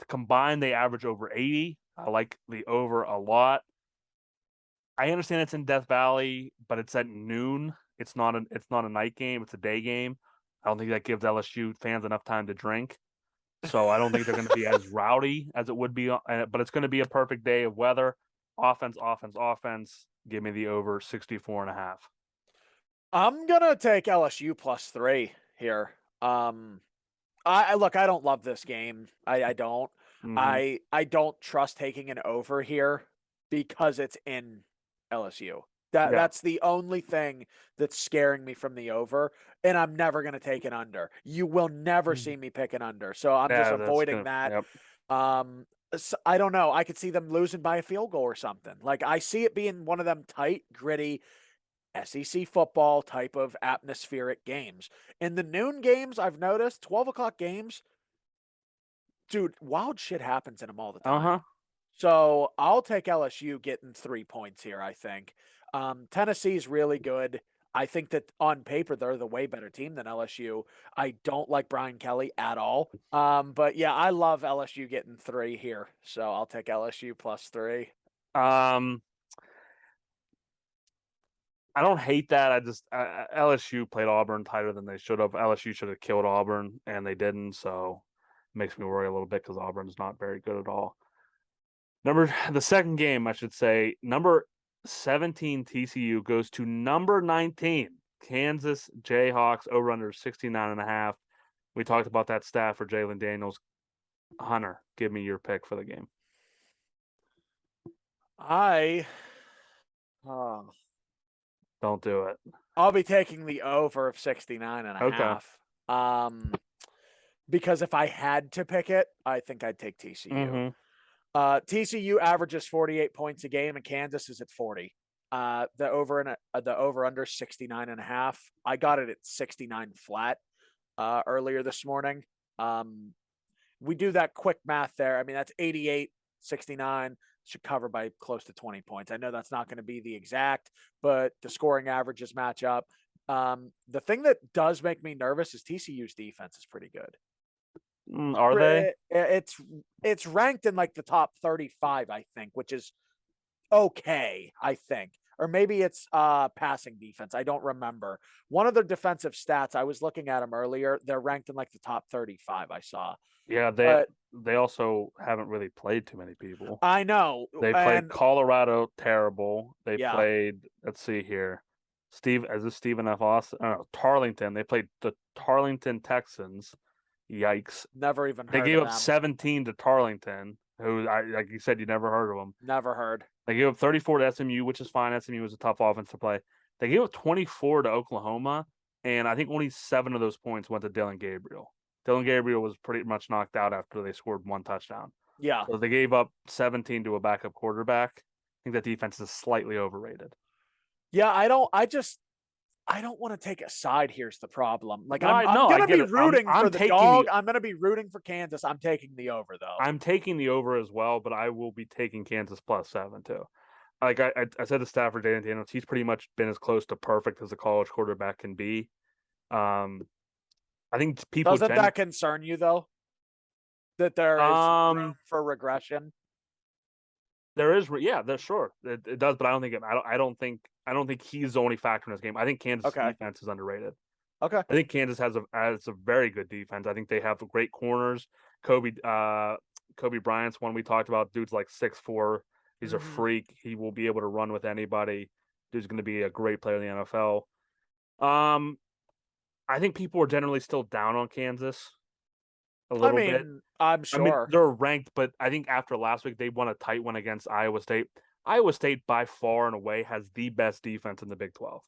Speaker 2: Combined, they average over 80. I like the over a lot. I understand it's in Death Valley, but it's at noon. It's not a night game. It's a day game. I don't think that gives LSU fans enough time to drink. So I don't think they're going to be as rowdy as it would be. But it's going to be a perfect day of weather. Offense, offense, offense. Give me the over 64.5.
Speaker 1: I'm gonna take LSU +3 here. I look, I don't love this game. I don't.
Speaker 2: Mm-hmm.
Speaker 1: I don't trust taking an over here because it's in LSU.
Speaker 2: Yeah.
Speaker 1: That's the only thing that's scaring me from the over, and I'm never gonna take an under. You will never see me pick an under, so I'm just
Speaker 2: Yeah, that's
Speaker 1: avoiding
Speaker 2: gonna.
Speaker 1: that.
Speaker 2: Yep.
Speaker 1: I don't know. I could see them losing by a field goal or something. Like I see it being one of them tight, gritty SEC football type of atmospheric games. In the noon games, I've noticed 12 o'clock games, dude, wild shit happens in them all the time.
Speaker 2: Uh-huh.
Speaker 1: So I'll take LSU getting 3 points here, I think. Tennessee's really good. I think that on paper, they're the way better team than LSU. I don't like Brian Kelly at all. But yeah, I love LSU getting 3 here. So I'll take LSU +3.
Speaker 2: Um, I don't hate that. I just LSU played Auburn tighter than they should have. LSU should have killed Auburn, and they didn't. So it makes me worry a little bit because Auburn's not very good at all. The second game, I should say, number 17 TCU goes to number 19 Kansas Jayhawks. Over under 69.5. We talked about that stat for Jalen Daniels. Hunter, give me your pick for the game.
Speaker 1: I oh,
Speaker 2: Don't do it.
Speaker 1: I'll be taking the over of 69 and a
Speaker 2: Okay.
Speaker 1: half. Because if I had to pick it, I think I'd take TCU.
Speaker 2: Mm-hmm.
Speaker 1: TCU averages 48 points a game and Kansas is at 40. The over under 69 and a half. I got it at 69 flat earlier this morning. We do that quick math there. I mean, that's 88, 69 should cover by close to 20 points. I know that's not going to be the exact, but the scoring averages match up. The thing that does make me nervous is TCU's defense is pretty good.
Speaker 2: Are they?
Speaker 1: It's ranked in like the top 35, I think, which is okay, I think. Or maybe it's passing defense. I don't remember. One of their defensive stats, I was looking at them earlier. They're ranked in like the top 35, I saw.
Speaker 2: Yeah,
Speaker 1: But
Speaker 2: they also haven't really played too many people.
Speaker 1: I know.
Speaker 2: They played
Speaker 1: And
Speaker 2: Colorado terrible. They
Speaker 1: yeah,
Speaker 2: played, let's see here. Is this Stephen F. Austin? Oh, Tarleton. They played the Tarleton Texans. Yikes.
Speaker 1: never even
Speaker 2: They
Speaker 1: heard
Speaker 2: gave
Speaker 1: of
Speaker 2: up
Speaker 1: them.
Speaker 2: 17 to Tarleton, who, like you said, you never heard of them.
Speaker 1: Never heard.
Speaker 2: They gave up 34 to SMU, which is fine. SMU was a tough offense to play. They gave up 24 to Oklahoma, and I think only 7 of those points went to Dylan Gabriel. Dylan Gabriel was pretty much knocked out after they scored 1 touchdown.
Speaker 1: Yeah.
Speaker 2: So they gave up 17 to a backup quarterback. I think that defense is slightly overrated.
Speaker 1: Yeah, I don't want to take a side. Here's the problem. Like I'm
Speaker 2: I
Speaker 1: gonna
Speaker 2: get
Speaker 1: be
Speaker 2: it.
Speaker 1: rooting
Speaker 2: I'm
Speaker 1: for the
Speaker 2: taking
Speaker 1: dog.
Speaker 2: the
Speaker 1: I'm gonna be rooting for Kansas. I'm taking the over though.
Speaker 2: I'm taking the over as well, but I will be taking Kansas +7 too. Like I said to Stafford Daniels, he's pretty much been as close to perfect as a college quarterback can be. I think people
Speaker 1: Doesn't that concern you though? That there is room for regression?
Speaker 2: there is, yeah, that's sure it does, but I don't think he's the only factor in this game. I think Kansas defense is underrated.
Speaker 1: Okay.
Speaker 2: I think Kansas has a very good defense. I think they have great corners. Kobe Bryant's one we talked about. Dude's like 6'4". He's a freak. He will be able to run with anybody. Dude's going to be a great player in the NFL. I think people are generally still down on Kansas a little bit.
Speaker 1: I'm sure.
Speaker 2: I mean, they're ranked, but I think after last week they won a tight one against Iowa State. Iowa State by far and away has the best defense in the Big 12.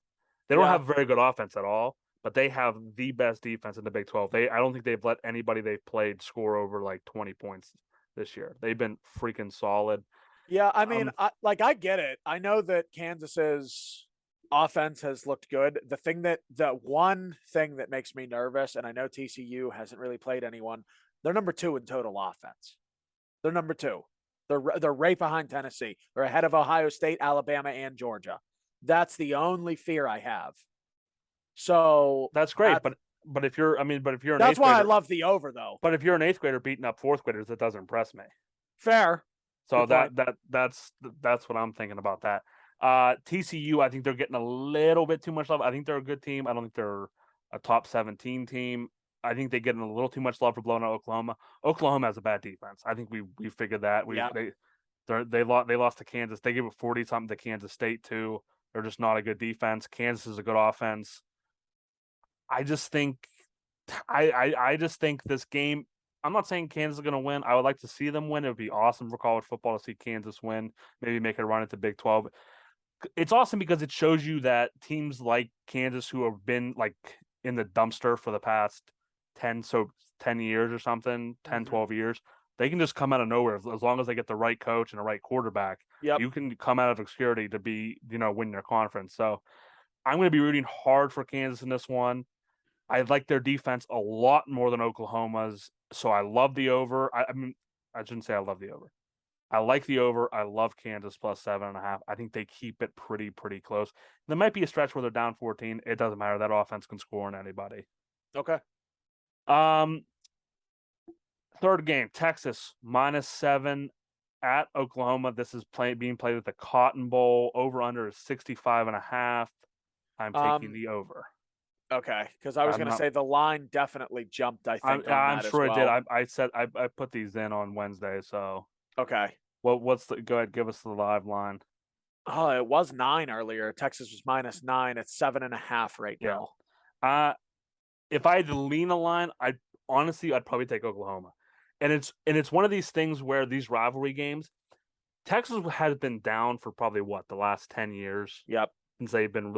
Speaker 2: They don't
Speaker 1: Yeah.
Speaker 2: have very good offense at all, but they have the best defense in the Big 12. I don't think they've let anybody they've played score over like 20 points this year. They've been freaking solid.
Speaker 1: Yeah, I mean, I get it. I know that Kansas's offense has looked good. The one thing that makes me nervous, and I know TCU hasn't really played anyone, they're number 2 in total offense. They're number 2. They're right behind Tennessee. They're ahead of Ohio State, Alabama, and Georgia. That's the only fear I have. So
Speaker 2: That's great, but if you're an
Speaker 1: that's
Speaker 2: eighth
Speaker 1: why I
Speaker 2: grader,
Speaker 1: love the over though.
Speaker 2: but if you're an eighth grader beating up fourth graders, that doesn't impress me.
Speaker 1: Fair.
Speaker 2: So
Speaker 1: Good point.
Speaker 2: that's what I'm thinking about that. TCU, I think they're getting a little bit too much love. I think they're a good team. I don't think they're a top 17 team. I think they're getting a little too much love for blowing out Oklahoma. Oklahoma has a bad defense. I think we figured that.
Speaker 1: Yeah.
Speaker 2: They lost to Kansas. They gave it 40 something to Kansas State too. They're just not a good defense. Kansas is a good offense. I just think this game. I'm not saying Kansas is going to win. I would like to see them win. It would be awesome for college football to see Kansas win. Maybe make a run at the Big 12. It's awesome because it shows you that teams like Kansas, who have been like in the dumpster for the past 10 years or something, 10, 12 years, they can just come out of nowhere as long as they get the right coach and the right quarterback.
Speaker 1: Yep.
Speaker 2: You can come out of obscurity to be, win your conference. So I'm going to be rooting hard for Kansas in this one. I like their defense a lot more than Oklahoma's, so I love the over. I mean, I shouldn't say I love the over. I like the over. I love Kansas plus 7.5. I think they keep it pretty close. There might be a stretch where they're down 14. It doesn't matter. That offense can score on anybody.
Speaker 1: Okay.
Speaker 2: Third game, Texas -7 at Oklahoma. This is being played at the Cotton Bowl. Over under is 65.5. I'm taking the over.
Speaker 1: Okay, because I was going to say the line definitely jumped. I think
Speaker 2: I'm sure it did.
Speaker 1: well.
Speaker 2: I put these in on Wednesday. So
Speaker 1: okay.
Speaker 2: Go ahead, give us the live line.
Speaker 1: Oh, it was 9 earlier. Texas was -9. It's 7.5 right now.
Speaker 2: If I had to lean a line, I'd probably take Oklahoma. And it's one of these things where these rivalry games, Texas has been down for probably the last 10 years.
Speaker 1: Yep.
Speaker 2: Since they've been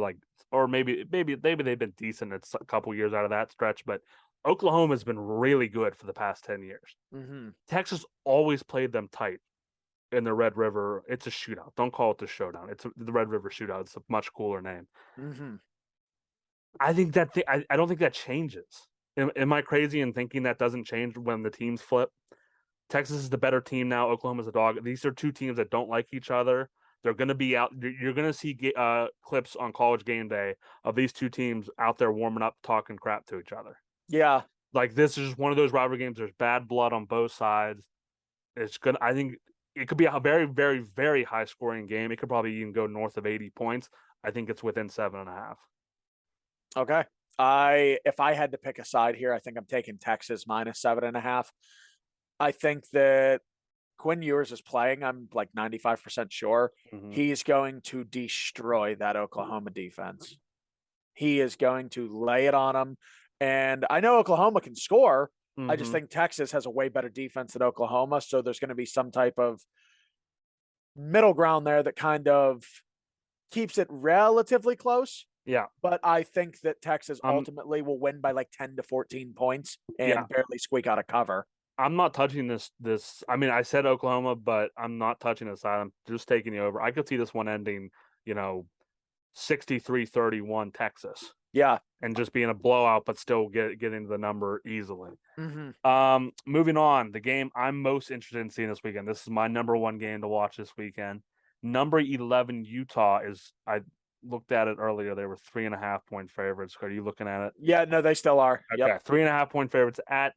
Speaker 2: or maybe they've been decent. It's a couple years out of that stretch, but Oklahoma has been really good for the past 10 years. Texas always played them tight in the Red River. It's a shootout. Don't call it the showdown. It's the Red River shootout. It's a much cooler name. I think I don't think that changes. Am I crazy in thinking that doesn't change when the teams flip? Texas is the better team now. Oklahoma's a dog. These are two teams that don't like each other. They're going to be out. You're going to see clips on College Game Day of these two teams out there warming up, talking crap to each other.
Speaker 1: Yeah.
Speaker 2: Like, this is just one of those rivalry games. There's bad blood on both sides. I think it could be a very, very, very high scoring game. It could probably even go north of 80 points. I think it's within 7.5.
Speaker 1: Okay. If I had to pick a side here, I think I'm taking Texas -7.5. I think that Quinn Ewers is playing. I'm like 95% sure he's going to destroy that Oklahoma defense. He is going to lay it on them. And I know Oklahoma can score. I just think Texas has a way better defense than Oklahoma. So there's going to be some type of middle ground there that kind of keeps it relatively close.
Speaker 2: Yeah.
Speaker 1: But I think that Texas ultimately will win by like 10 to 14 points and barely squeak out a cover.
Speaker 2: I'm not touching this. I mean, I said Oklahoma, but I'm not touching this side. I'm just taking the over. I could see this one ending, 63-31 Texas.
Speaker 1: Yeah.
Speaker 2: And just being a blowout, but still getting the number easily. Moving on, the game I'm most interested in seeing this weekend. This is my number one game to watch this weekend. Number 11 Utah I looked at it earlier. They were 3.5 point favorites. Are you looking at it?
Speaker 1: Yeah, no, they still are.
Speaker 2: Okay, yep. 3.5 point favorites at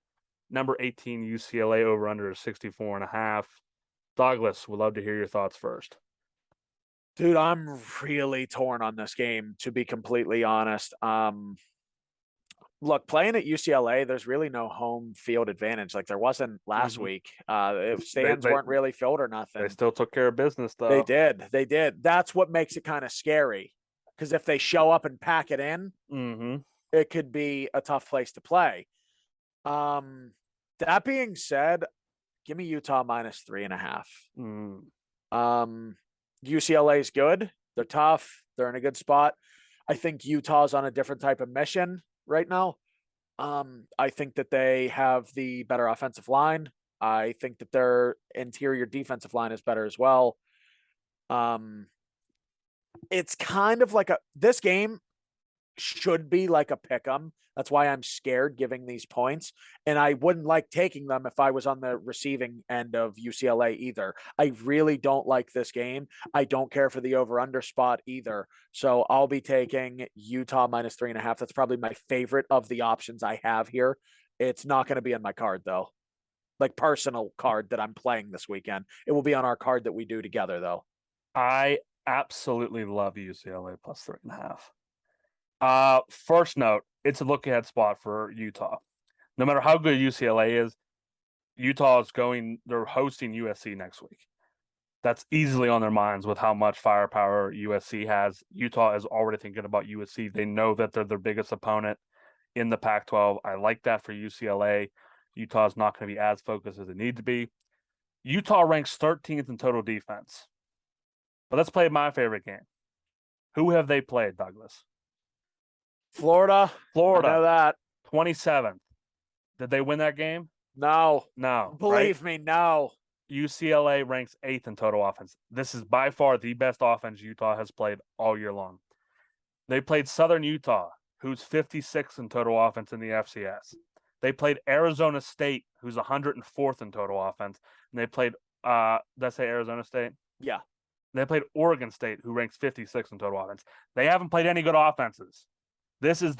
Speaker 2: number 18 UCLA. Over under is 64.5. Douglas, would love to hear your thoughts first.
Speaker 1: Dude, I'm really torn on this game, to be completely honest. Look, playing at UCLA, there's really no home field advantage. Like there wasn't last week. If stands weren't really filled or nothing.
Speaker 2: They still took care of business, though.
Speaker 1: They did. That's what makes it kind of scary. Because if they show up and pack it in, it could be a tough place to play. That being said, give me Utah -3.5. UCLA is good. They're tough. They're in a good spot. I think Utah's on a different type of mission right now. I think that they have the better offensive line. I think that their interior defensive line is better as well. Um, it's kind of like this game should be like a pick 'em. That's why I'm scared giving these points. And I wouldn't like taking them if I was on the receiving end of UCLA either. I really don't like this game. I don't care for the over under spot either. So I'll be taking Utah minus 3.5. That's probably my favorite of the options I have here. It's not going to be in my card though. Like personal card that I'm playing this weekend. It will be on our card that we do together though.
Speaker 2: I absolutely love UCLA plus 3.5. First note, it's a look ahead spot for Utah. No matter how good UCLA is, Utah is they're hosting USC next week. That's easily on their minds with how much firepower USC has. Utah is already thinking about USC. They know that they're their biggest opponent in the Pac-12. I like that for UCLA. Utah's not going to be as focused as it needs to be. Utah ranks 13th in total defense. But let's play my favorite game. Who have they played, Douglas?
Speaker 1: Florida. I know that.
Speaker 2: 27th. Did they win that game?
Speaker 1: No.
Speaker 2: No.
Speaker 1: Believe me, no.
Speaker 2: UCLA ranks 8th in total offense. This is by far the best offense Utah has played all year long. They played Southern Utah, who's 56th in total offense in the FCS. They played Arizona State, who's 104th in total offense. And they played, did I say Arizona State?
Speaker 1: Yeah.
Speaker 2: They played Oregon State, who ranks 56th in total offense. They haven't played any good offenses. This is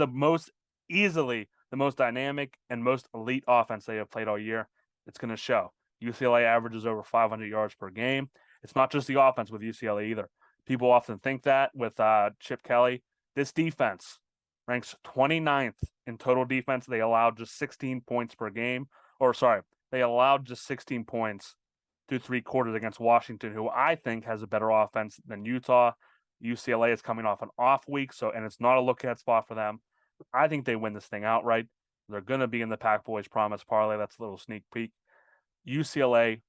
Speaker 2: easily the most dynamic and most elite offense they have played all year. It's going to show. UCLA averages over 500 yards per game. It's not just the offense with UCLA either. People often think that with Chip Kelly. This defense ranks 29th in total defense. They allowed just 16 points per game. They allowed just 16 points through 3 quarters against Washington, who I think has a better offense than Utah. UCLA is coming off an off week, and it's not a look-ahead spot for them. I think they win this thing outright. They're going to be in the Pac Boys Promise Parlay. That's a little sneak peek. UCLA,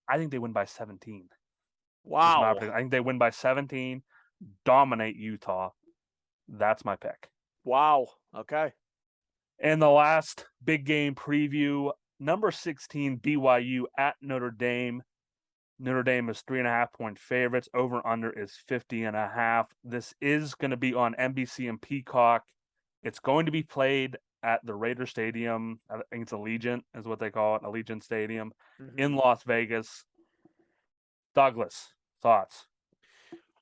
Speaker 2: I think they win by 17.
Speaker 1: Wow.
Speaker 2: I think they win by 17, dominate Utah. That's my pick.
Speaker 1: Wow. Okay.
Speaker 2: And the last big game preview, number 16, BYU at Notre Dame. Notre Dame is 3.5-point favorites. Over under is 50.5. This is going to be on NBC and Peacock. It's going to be played at the Raider Stadium. I think it's Allegiant is what they call it, Allegiant Stadium in Las Vegas. Douglas, thoughts?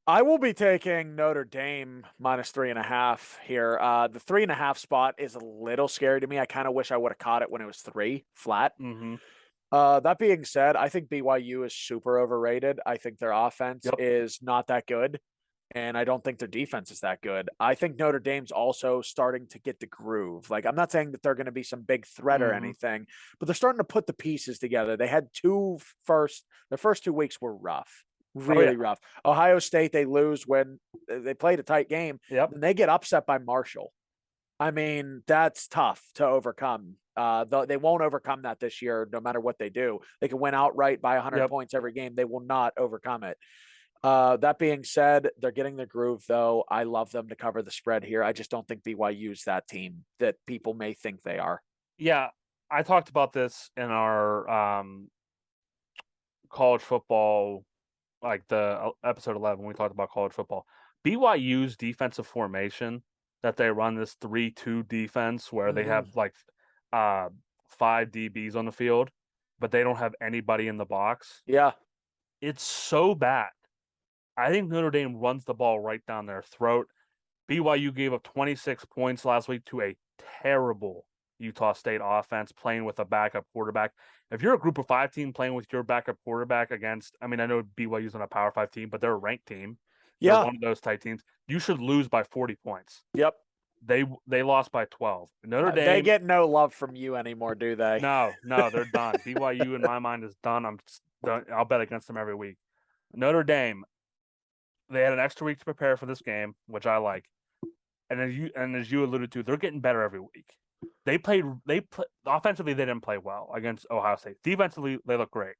Speaker 1: I will be taking Notre Dame minus 3.5 here. The 3.5 spot is a little scary to me. I kind of wish I would have caught it when it was 3 flat.
Speaker 2: Mm-hmm.
Speaker 1: That being said, I think BYU is super overrated. I think their offense is not that good, and I don't think their defense is that good. I think Notre Dame's also starting to get the groove. Like, I'm not saying that they're going to be some big threat or anything, but they're starting to put the pieces together. They had their first 2 weeks were rough. Really rough. Ohio State, they lose when they played a tight game. And they get upset by Marshall. I mean, that's tough to overcome. They won't overcome that this year, no matter what they do. They can win outright by 100 points every game. They will not overcome it. That being said, they're getting the groove, though. I love them to cover the spread here. I just don't think BYU's that team that people may think they are.
Speaker 2: Yeah, I talked about this in our college football, like the episode 11, when we talked about college football. BYU's defensive formation that they run, this 3-2 defense where they have like 5 DBs on the field, but they don't have anybody in the box.
Speaker 1: Yeah.
Speaker 2: It's so bad. I think Notre Dame runs the ball right down their throat. BYU gave up 26 points last week to a terrible Utah State offense playing with a backup quarterback. If you're a group of 5 team playing with your backup quarterback against, I mean, I know BYU's on a Power 5 team, but they're a ranked team.
Speaker 1: Yeah.
Speaker 2: They're one of those tight teams. You should lose by 40 points.
Speaker 1: Yep.
Speaker 2: They lost by 12. Notre Dame.
Speaker 1: They get no love from you anymore, do they?
Speaker 2: No, they're done. BYU in my mind is done. I'll bet against them every week. Notre Dame, they had an extra week to prepare for this game, which I like. And as you alluded to, they're getting better every week. Offensively, they didn't play well against Ohio State. Defensively, they look great.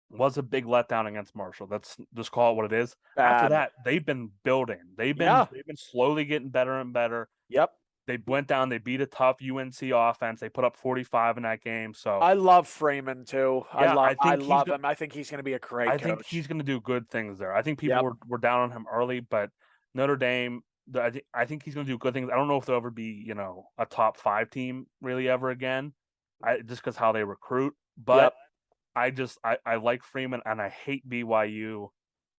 Speaker 2: was a big letdown against Marshall. Let's just call it what it is. After
Speaker 1: Bad.
Speaker 2: that, they've been building.
Speaker 1: Yeah.
Speaker 2: They've been slowly getting better and better.
Speaker 1: Yep.
Speaker 2: They went down. They beat a tough UNC offense. They put up 45 in that game. So
Speaker 1: I love Freeman too.
Speaker 2: yeah,
Speaker 1: I love him. I think he's going to be a great
Speaker 2: I think
Speaker 1: coach.
Speaker 2: he's going to do good things there. I think people
Speaker 1: Yep.
Speaker 2: were down on him early, but Notre Dame. I think he's going to do good things. I don't know if they'll ever be a top 5 team really ever again. Just because how they recruit, but
Speaker 1: Yep.
Speaker 2: I like Freeman and I hate BYU.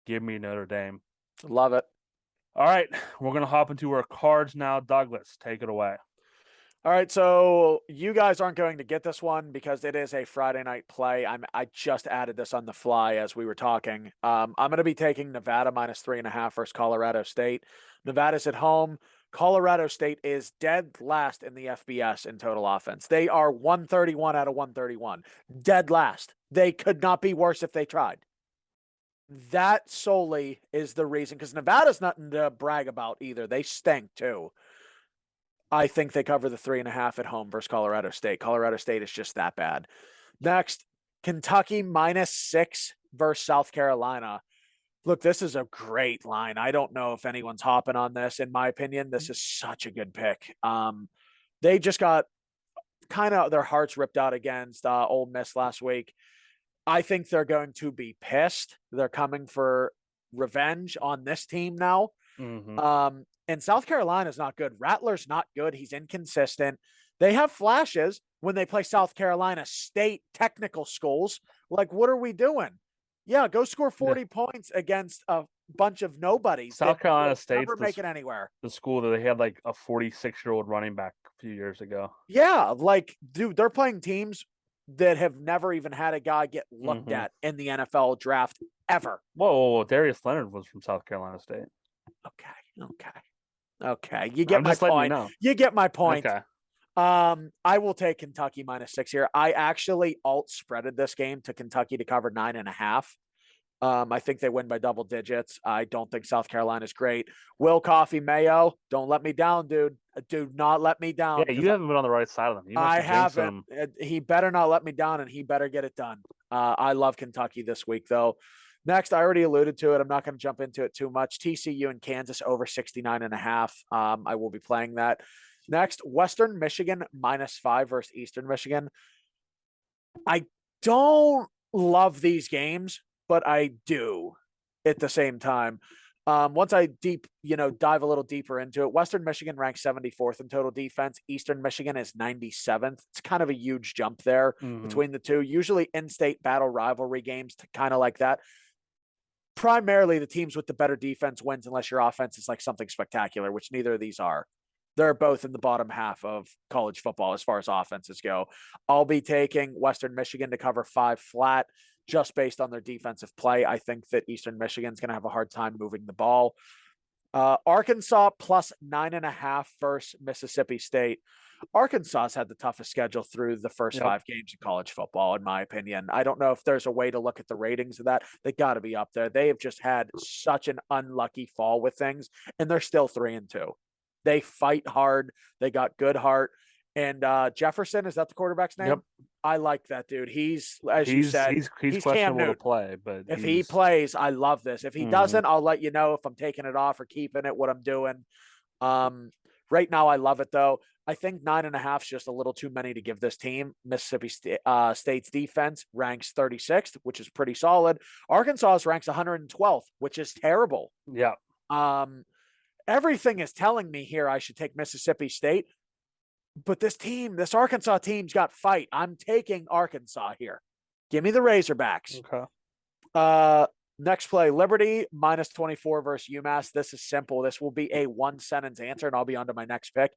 Speaker 2: Give me Notre Dame.
Speaker 1: Love it.
Speaker 2: All right, we're gonna hop into our cards now. Douglas, take it away.
Speaker 1: All right, so you guys aren't going to get this one because it is a Friday night play. I just added this on the fly as we were talking. I'm going to be taking Nevada -3.5 versus Colorado State. Nevada's at home. Colorado State is dead last in the FBS in total offense. They are 131 out of 131. Dead last. They could not be worse if they tried. That solely is the reason, because Nevada's nothing to brag about either. They stink too. I think they cover the 3.5 at home versus Colorado State. Colorado State is just that bad. Next, Kentucky -6 versus South Carolina. Look, this is a great line. I don't know if anyone's hopping on this. In my opinion, this is such a good pick. They just got kind of their hearts ripped out against Ole Miss last week. I think they're going to be pissed. They're coming for revenge on this team now.
Speaker 2: Mm-hmm.
Speaker 1: And South Carolina's not good. Rattler's not good. He's inconsistent. They have flashes when they play South Carolina State technical schools. Like, what are we doing? Yeah, go score 40 points against a bunch of nobodies.
Speaker 2: South Carolina State's
Speaker 1: never make it anywhere.
Speaker 2: The school that they had like a 46-year-old running back a few years ago.
Speaker 1: Yeah, like, dude, they're playing teams that have never even had a guy get looked at in the NFL draft ever.
Speaker 2: Whoa, Darius Leonard was from South Carolina State.
Speaker 1: Okay. You get
Speaker 2: I'm
Speaker 1: my
Speaker 2: just letting
Speaker 1: point.
Speaker 2: you know.
Speaker 1: You get my point.
Speaker 2: Okay.
Speaker 1: I will take Kentucky -6 here. I actually alt spreaded this game to Kentucky to cover 9.5. I think they win by double digits. I don't think South Carolina's great. Will Coffee Mayo, don't let me down, dude. Do not let me down.
Speaker 2: Yeah, you haven't been on the right side of them. You must
Speaker 1: I
Speaker 2: have
Speaker 1: haven't. He better not let me down, and he better get it done. I love Kentucky this week, though. Next, I already alluded to it. I'm not going to jump into it too much. TCU and Kansas over 69.5. I will be playing that. Next, Western Michigan -5 versus Eastern Michigan. I don't love these games, but I do at the same time. Once I dive a little deeper into it, Western Michigan ranks 74th in total defense. Eastern Michigan is 97th. It's kind of a huge jump there between the two. Usually in-state battle rivalry games, kind of like that. Primarily the teams with the better defense wins unless your offense is like something spectacular, which neither of these are. They're both in the bottom half of college football as far as offenses go. I'll be taking Western Michigan to cover 5 flat just based on their defensive play. I think that Eastern Michigan's going to have a hard time moving the ball. Arkansas +9.5 versus Mississippi State. Arkansas's had the toughest schedule through the first 5 games of college football, in my opinion. I don't know if there's a way to look at the ratings of that. They got to be up there. They have just had such an unlucky fall with things, and they're still 3-2. They fight hard. They got good heart. And Jefferson, is that the quarterback's name?
Speaker 2: Yep.
Speaker 1: I like that dude. He's, as you said,
Speaker 2: he's questionable to play, but
Speaker 1: if he plays, I love this. If he doesn't, I'll let you know if I'm taking it off or keeping it, what I'm doing. Right now, I love it though. I think 9.5 is just a little too many to give this team. Mississippi State's defense ranks 36th, which is pretty solid. Arkansas ranks 112th, which is terrible.
Speaker 2: Yeah.
Speaker 1: Everything is telling me here I should take Mississippi State, but this Arkansas team's got fight. I'm taking Arkansas here. Give me the Razorbacks.
Speaker 2: Okay.
Speaker 1: Next play, Liberty -24 versus UMass. This is simple. This will be a 1-sentence answer, and I'll be on to my next pick.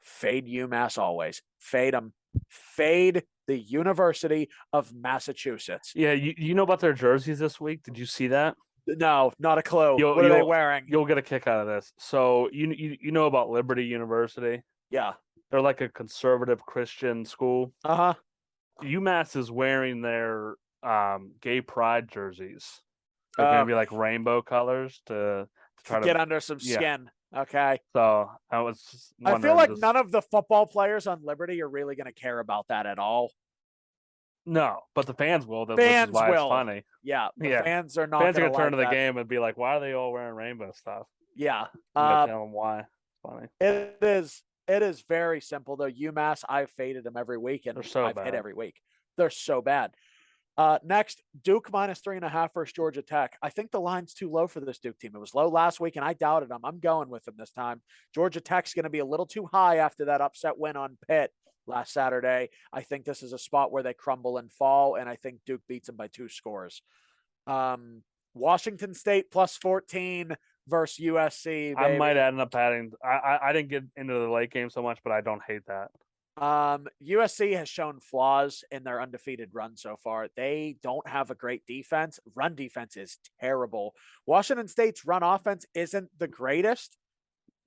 Speaker 1: Fade UMass always. Fade them. Fade the University of Massachusetts.
Speaker 2: Yeah, you know about their jerseys this week? Did you see that?
Speaker 1: No, not a clue. What are they wearing?
Speaker 2: You'll get a kick out of this. So you know about Liberty University?
Speaker 1: Yeah.
Speaker 2: They're like a conservative Christian school.
Speaker 1: Uh-huh.
Speaker 2: UMass is wearing their gay pride jerseys. They're going to be like rainbow colors to try to
Speaker 1: get under some skin. Okay.
Speaker 2: So
Speaker 1: I feel like none of the football players on Liberty are really going to care about that at all.
Speaker 2: No, but the fans will, which is
Speaker 1: Fans
Speaker 2: why it's
Speaker 1: will.
Speaker 2: funny.
Speaker 1: Yeah, the
Speaker 2: Yeah.
Speaker 1: fans are not
Speaker 2: Fans are
Speaker 1: going
Speaker 2: going
Speaker 1: to
Speaker 2: to turn
Speaker 1: like
Speaker 2: to the
Speaker 1: that.
Speaker 2: game and be like, why are they all wearing rainbow stuff?
Speaker 1: Yeah.
Speaker 2: I'm going to tell them why. It's funny.
Speaker 1: It is very simple though. UMass, I've faded them every week, and
Speaker 2: They're so
Speaker 1: I've hit
Speaker 2: bad.
Speaker 1: every week. They're so bad. Next, Duke -3.5 versus Georgia Tech. I think the line's too low for this Duke team. It was low last week, and I doubted them. I'm going with them this time. Georgia Tech's going to be a little too high after that upset win on Pitt last Saturday. I think this is a spot where they crumble and fall, and I think Duke beats them by 2 scores. Washington State +14 versus USC.
Speaker 2: I might
Speaker 1: Baby.
Speaker 2: end up adding. I didn't get into the late game so much, but I don't hate that.
Speaker 1: USC has shown flaws in their undefeated run so far. They don't have a great defense. Run defense is terrible. Washington State's run offense isn't the greatest.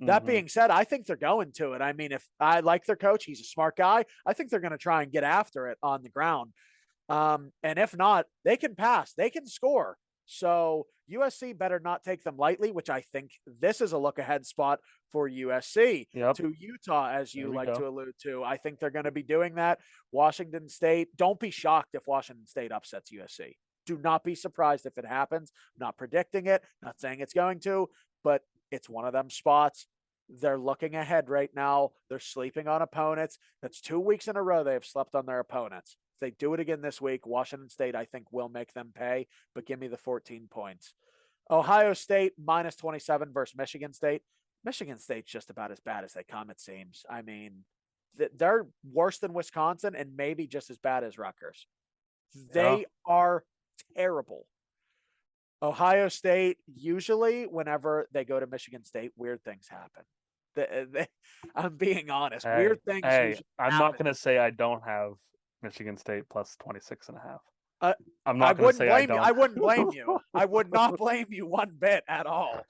Speaker 1: That being said, I think they're going to it. I mean, if I like their coach, he's a smart guy. I think they're going to try and get after it on the ground. And if not, they can pass, they can score. So USC better not take them lightly, which I think this is a look ahead spot for USC to Utah, as you like to allude to. I think they're going to be doing that. Washington State, don't be shocked if Washington State upsets USC. Do not be surprised if it happens. I'm not predicting it, not saying it's going to, but it's one of them spots. They're looking ahead right now. They're sleeping on opponents. That's 2 weeks in a row they have slept on their opponents. If they do it again this week, Washington State, I think, will make them pay, but give me the 14 points. Ohio State -27 versus Michigan State. Michigan State's just about as bad as they come, it seems. I mean, they're worse than Wisconsin and maybe just as bad as Rutgers. They are terrible. Ohio State, usually whenever they go to Michigan State, weird things happen. I'm being honest. Weird things.
Speaker 2: I'm not going to say I don't have Michigan State +26.5. I'm
Speaker 1: I
Speaker 2: not going to say I
Speaker 1: you.
Speaker 2: don't.
Speaker 1: I wouldn't blame you. I would not blame you one bit at all.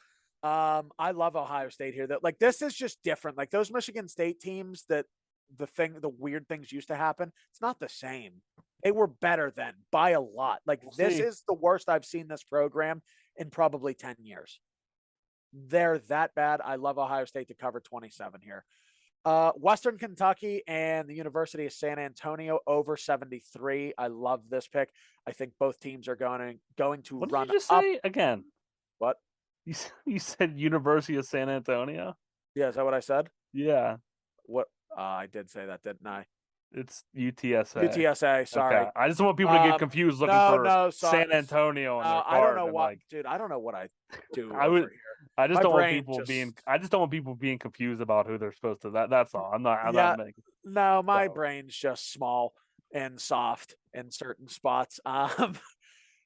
Speaker 1: I love Ohio State here. That like this is just different. Like those Michigan State teams that the weird things used to happen. It's not the same. They were better then by a lot. Like this is the worst I've seen this program in probably 10 years. They're that bad. I love Ohio State to cover 27 here. Western Kentucky and the University of San Antonio over 73. I love this pick. I think both teams are going to
Speaker 2: what
Speaker 1: run
Speaker 2: did you just
Speaker 1: up.
Speaker 2: say again?
Speaker 1: What?
Speaker 2: You said University of San Antonio?
Speaker 1: Yeah, is that what I said?
Speaker 2: Yeah.
Speaker 1: What? I did say that, didn't I?
Speaker 2: It's UTSA.
Speaker 1: UTSA, sorry.
Speaker 2: Okay. I just don't want people to get confused looking for San Antonio on their card.
Speaker 1: I don't know what, dude. I don't know what I do over here.
Speaker 2: I just don't want people being. I just don't want people being confused about who they're supposed to. That's all. I'm not making.
Speaker 1: No, my brain's just small and soft in certain spots.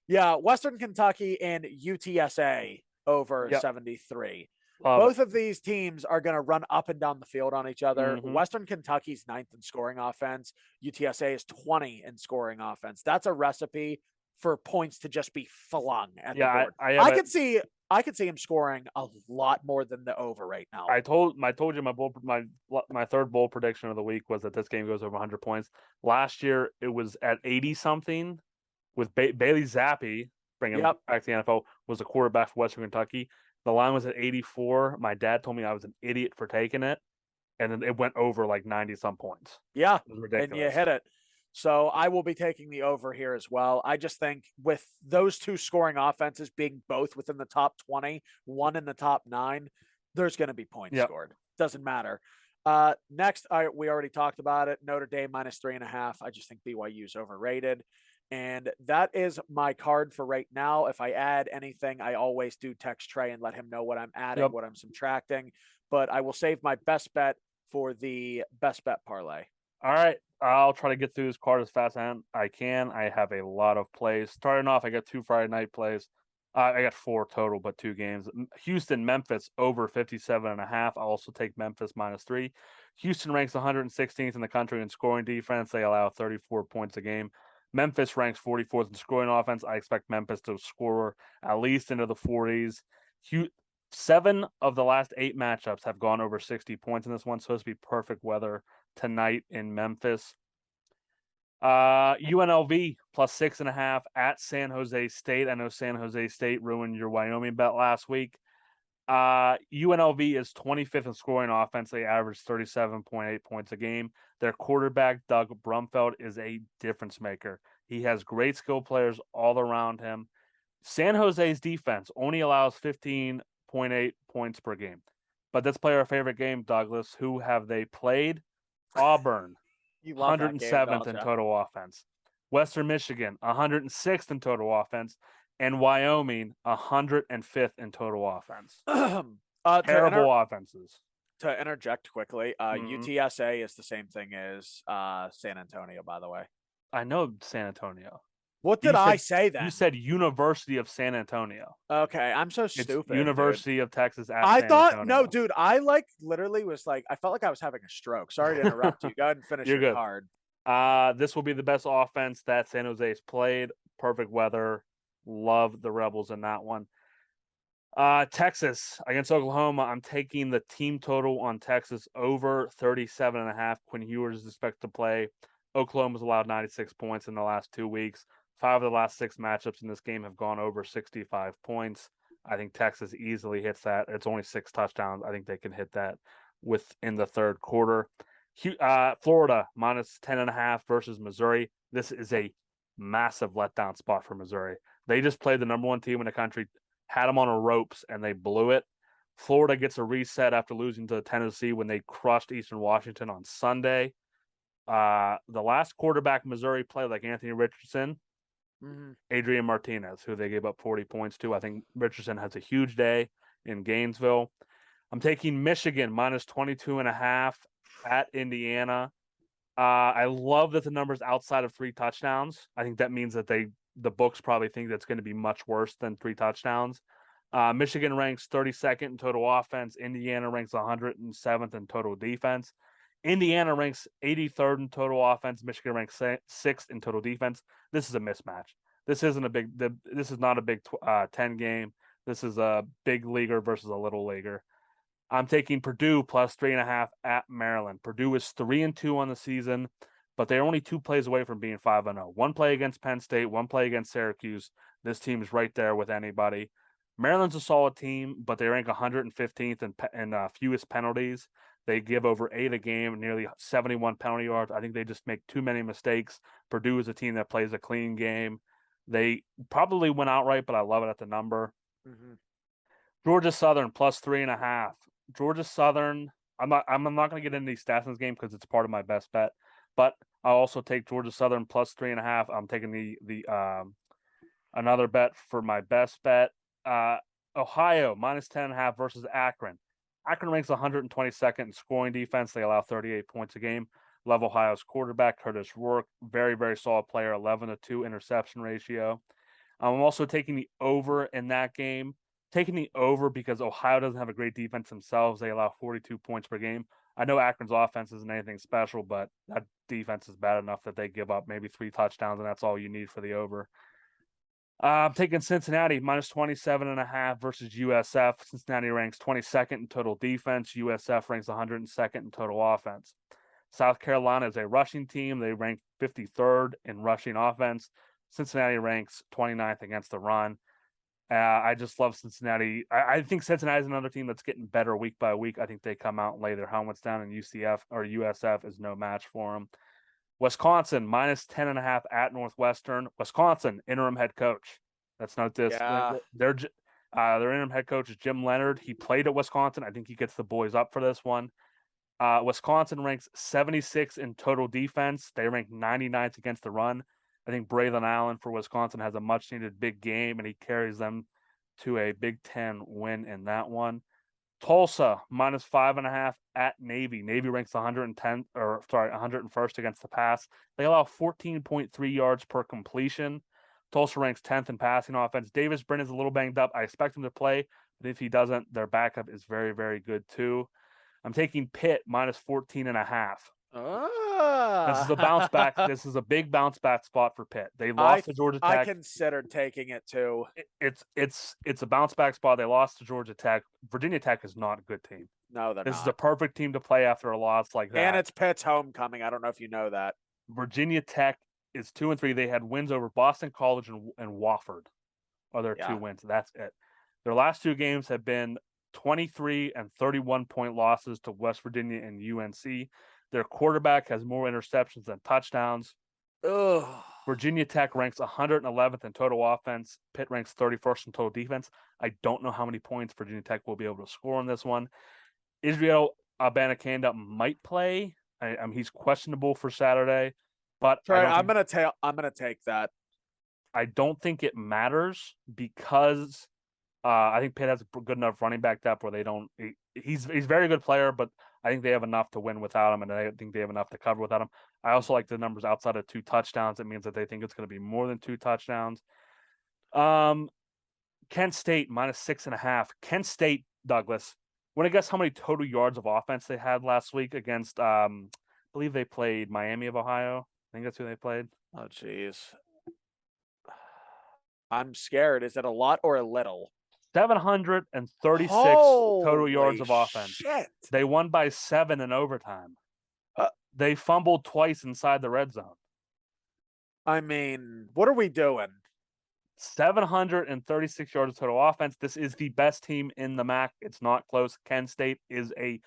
Speaker 1: Yeah, Western Kentucky and UTSA over 73. Both of these teams are going to run up and down the field on each other. Western Kentucky's 9th in scoring offense. UTSA is 20 in scoring offense. That's a recipe for points to just be flung at the board. I could see him scoring a lot more than the over right now.
Speaker 2: I told you my third bold prediction of the week was that this game goes over 100 points. Last year it was at 80 something with Bailey Zappi, bringing him back to the NFL, was a quarterback for Western Kentucky. The line was at 84. My dad told me I was an idiot for taking it, and then it went over like 90 some points.
Speaker 1: Yeah,
Speaker 2: it was ridiculous.
Speaker 1: And you hit it. So I will be taking the over here as well. I just think with those two scoring offenses being both within the top 20, one in the top 9, there's going to be points scored. Doesn't matter. Next, we already talked about it. Notre Dame -3.5. I just think BYU is overrated. And that is my card for right now. If I add anything, I always do text Trey and let him know what I'm adding, what I'm subtracting. But I will save my best bet for the best bet parlay.
Speaker 2: All right. I'll try to get through this card as fast as I can. I have a lot of plays. Starting off, I got 2 Friday night plays. I got 4 total, but 2 games. Houston, Memphis over 57.5. I'll also take Memphis -3. Houston ranks 116th in the country in scoring defense. They allow 34 points a game. Memphis ranks 44th in scoring offense. I expect Memphis to score at least into the 40s. 7 of the last 8 matchups have gone over 60 points in this one. Supposed to be perfect weather tonight in Memphis. UNLV +6.5 at San Jose State. I know San Jose State ruined your Wyoming bet last week. UNLV is 25th in scoring offense. They average 37.8 points a game. Their quarterback, Doug Brumfeld, is a difference maker. He has great skill players all around him. San Jose's defense only allows 15.8 points per game. But let's play our favorite game, Douglas. Who have they played? Auburn,
Speaker 1: You love that game,
Speaker 2: 107th
Speaker 1: don't
Speaker 2: in
Speaker 1: you?
Speaker 2: total offense. Western Michigan, 106th in total offense. And Wyoming, 105th in total offense. Terrible offenses.
Speaker 1: To interject quickly,
Speaker 2: Mhm.
Speaker 1: UTSA is the same thing as San Antonio, by the way.
Speaker 2: I know San Antonio.
Speaker 1: What did
Speaker 2: You
Speaker 1: I
Speaker 2: said
Speaker 1: say
Speaker 2: you
Speaker 1: then?
Speaker 2: said University of San Antonio.
Speaker 1: Okay, I'm so
Speaker 2: It's
Speaker 1: stupid, dude.
Speaker 2: University of Texas at
Speaker 1: I
Speaker 2: San
Speaker 1: thought no,
Speaker 2: Antonio.
Speaker 1: dude. I like literally was like I felt like I was having a stroke. Sorry to interrupt you. Go ahead and finish
Speaker 2: You're
Speaker 1: your
Speaker 2: good.
Speaker 1: card.
Speaker 2: This will be the best offense that San Jose's played. Perfect weather. Love the Rebels in that one. Texas against Oklahoma. I'm taking the team total on Texas over 37.5. Quinn Ewers is expected to play. Oklahoma's allowed 96 points in the last 2 weeks. 5 of the last 6 matchups in this game have gone over 65 points. I think Texas easily hits that. It's only 6 touchdowns. I think they can hit that within the third quarter. Florida minus 10.5 versus Missouri. This is a massive letdown spot for Missouri. They just played the number 1 team in the country, had them on a ropes, and they blew it. Florida gets a reset after losing to Tennessee when they crushed Eastern Washington on Sunday. The last quarterback Missouri played, like Anthony Richardson, Adrian Martinez, who they gave up 40 points to. I think Richardson has a huge day in Gainesville. I'm taking Michigan minus 22.5 at Indiana. I love that the number's outside of 3 touchdowns. I think that means that the books probably think that's going to be much worse than 3 touchdowns. Michigan ranks 32nd in total offense. Indiana ranks 107th in total defense. Indiana ranks 83rd in total offense. Michigan ranks 6th in total defense. This is a mismatch. This isn't a big. This is not a Big 10 game. This is a big leaguer versus a little leaguer. I'm taking Purdue plus 3.5 at Maryland. Purdue is 3-2 on the season, but they're only 2 plays away from being 5-0. 1 play against Penn State, 1 play against Syracuse. This team is right there with anybody. Maryland's a solid team, but they rank 115th in fewest penalties. They give over 8 a game, nearly 71 penalty yards. I think they just make too many mistakes. Purdue is a team that plays a clean game. They probably went outright, but I love it at the number.
Speaker 1: Mm-hmm.
Speaker 2: Georgia Southern plus 3.5. Georgia Southern. I'm not going to get into these stats in this game because it's part of my best bet, but I'll also take Georgia Southern plus 3.5. I'm taking the another bet for my best bet. Ohio minus 10.5 versus Akron. Akron ranks 122nd in scoring defense. They allow 38 points a game. Love Ohio's quarterback, Curtis Rourke. Very, very solid player, 11-2 interception ratio. I'm also taking the over in that game. Taking the over because Ohio doesn't have a great defense themselves. They allow 42 points per game. I know Akron's offense isn't anything special, but that defense is bad enough that they give up maybe 3 touchdowns, and that's all you need for the over. I'm taking Cincinnati minus 27.5 versus USF. Cincinnati ranks 22nd in total defense. USF ranks 102nd in total offense. South Carolina is a rushing team. They rank 53rd in rushing offense. Cincinnati ranks 29th against the run. I just love Cincinnati. I think Cincinnati is another team that's getting better week by week. I think they come out and lay their helmets down, and UCF or USF is no match for them. Wisconsin minus 10.5 at Northwestern. Wisconsin interim head coach. Let's note this.
Speaker 1: Yeah.
Speaker 2: Their interim head coach is Jim Leonard. He played at Wisconsin. I think he gets the boys up for this one. Wisconsin ranks 76 in total defense. They rank 99th against the run. I think Braylon Allen for Wisconsin has a much needed big game, and he carries them to a Big Ten win in that one. Tulsa minus 5.5 at Navy. Navy ranks 101st against the pass. They allow 14.3 yards per completion. Tulsa ranks 10th in passing offense. Davis Brennan's a little banged up. I expect him to play, but if he doesn't, their backup is very, very good too. I'm taking Pitt minus 14.5. This is a bounce back. This is a big bounce back spot for Pitt. They lost to Georgia
Speaker 1: I
Speaker 2: Tech.
Speaker 1: considered taking it too.
Speaker 2: It's a bounce back spot. They lost to Georgia Tech. Virginia Tech is not a good team.
Speaker 1: No, they're
Speaker 2: This
Speaker 1: not.
Speaker 2: is a perfect team to play after a loss like that.
Speaker 1: And it's Pitt's homecoming. I don't know if you know that.
Speaker 2: Virginia Tech is 2-3. They had wins over Boston College and Wofford. Are their 2 wins? That's it. Their last 2 games have been 23 and 31 point losses to West Virginia and UNC. Their quarterback has more interceptions than touchdowns.
Speaker 1: Ugh.
Speaker 2: Virginia Tech ranks 111th in total offense. Pitt ranks 31st in total defense. I don't know how many points Virginia Tech will be able to score on this one. Israel Abanikanda might play. He's questionable for Saturday, but
Speaker 1: Sorry, I'm gonna take that.
Speaker 2: I don't think it matters because I think Pitt has a good enough running back depth where they don't. He's a very good player, but I think they have enough to win without him, and I think they have enough to cover without him. I also like the numbers outside of 2 touchdowns. It means that they think it's going to be more than 2 touchdowns. Kent State -6.5. Kent State, Douglas. Want to guess how many total yards of offense they had last week against? I believe they played Miami of Ohio. I think that's who they played.
Speaker 1: Oh, jeez. I'm scared. Is it a lot or a little?
Speaker 2: 736 total yards of offense.
Speaker 1: Shit.
Speaker 2: They won by 7 in overtime.
Speaker 1: Uh,
Speaker 2: They fumbled twice inside the red zone.
Speaker 1: I mean, what are we doing?
Speaker 2: 736 yards of total offense. This is the best team in the MAC. It's not close. Kent State is a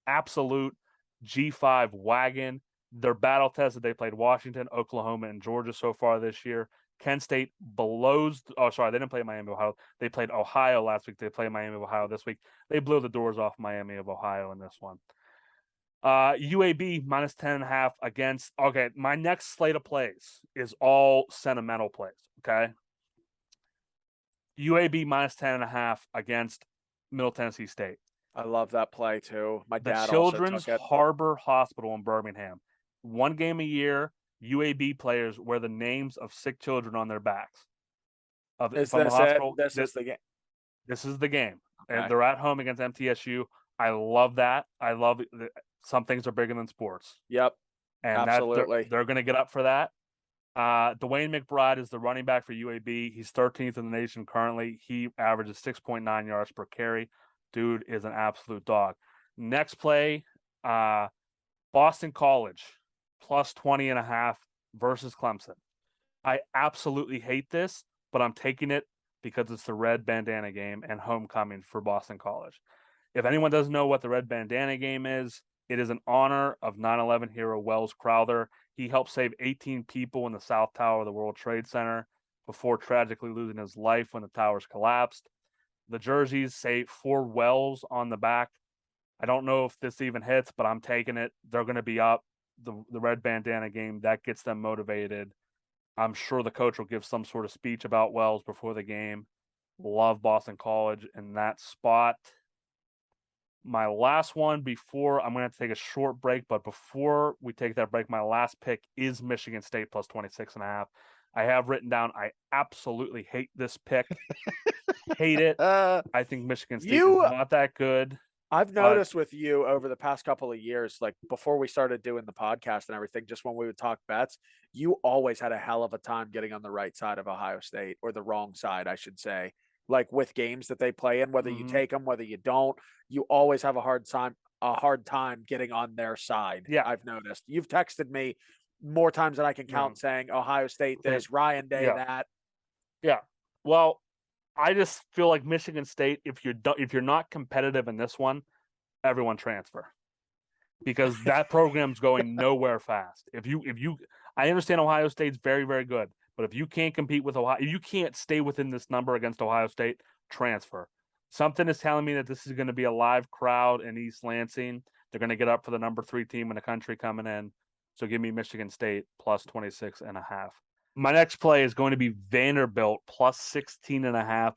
Speaker 2: absolute G5 wagon. Their battle tested. They played Washington, Oklahoma, and Georgia so far this year. Kent State blows. Oh, sorry, they didn't play Miami of Ohio. They played Ohio last week. They played Miami of Ohio this week. They blew the doors off Miami of Ohio in this one. UAB -10.5 against. Okay, my next slate of plays is all sentimental plays. Okay, UAB -10.5 against Middle Tennessee State.
Speaker 1: I love that play too. My
Speaker 2: The
Speaker 1: dad
Speaker 2: Children's
Speaker 1: also took it.
Speaker 2: Harbor Hospital in Birmingham. One game a year, UAB players wear the names of sick children on their backs.
Speaker 1: Is
Speaker 2: From the
Speaker 1: this
Speaker 2: hospital.
Speaker 1: it? This is the game.
Speaker 2: This is the game.
Speaker 1: Okay.
Speaker 2: And they're at home against MTSU. I love that. I love it. Some things are bigger than sports.
Speaker 1: Yep.
Speaker 2: And
Speaker 1: Absolutely.
Speaker 2: they're going to get up for that. Dwayne McBride is the running back for UAB. He's 13th in the nation currently. He averages 6.9 yards per carry. Dude is an absolute dog. Next play, Boston College +20.5 versus Clemson. I absolutely hate this, but I'm taking it because it's the red bandana game and homecoming for Boston College. If anyone doesn't know what the red bandana game is, it is in honor of 9/11 hero Wells Crowther. He helped save 18 people in the South Tower of the World Trade Center before tragically losing his life when the towers collapsed. The jerseys say "For Wells" on the back. I don't know if this even hits, but I'm taking it. They're going to be up. The red bandana game, that gets them motivated. I'm sure the coach will give some sort of speech about Wells before the game. Love Boston College in that spot. My last one before I'm going to have to take a short break, but before we take that break, my last pick is Michigan State +26.5. I have written down, I absolutely hate this pick. Hate it. I think Michigan State is not that good.
Speaker 1: I've noticed with you over the past couple of years, like before we started doing the podcast and everything, just when we would talk bets, you always had a hell of a time getting on the right side of Ohio State, or the wrong side, I should say. Like with games that they play in, whether you take them, whether you don't, you always have a hard time getting on their side.
Speaker 2: Yeah.
Speaker 1: I've noticed. You've texted me more times than I can count saying Ohio State this, Ryan Day that.
Speaker 2: Yeah. Well, I just feel like Michigan State, if you're not competitive in this one, everyone transfer, because that program's going nowhere fast. I understand Ohio State's very, very good, but if you can't compete with Ohio, if you can't stay within this number against Ohio State, transfer. Something is telling me that this is going to be a live crowd in East Lansing. They're going to get up for the number 3 team in the country coming in. So give me Michigan State +26.5. My next play is going to be Vanderbilt +16.5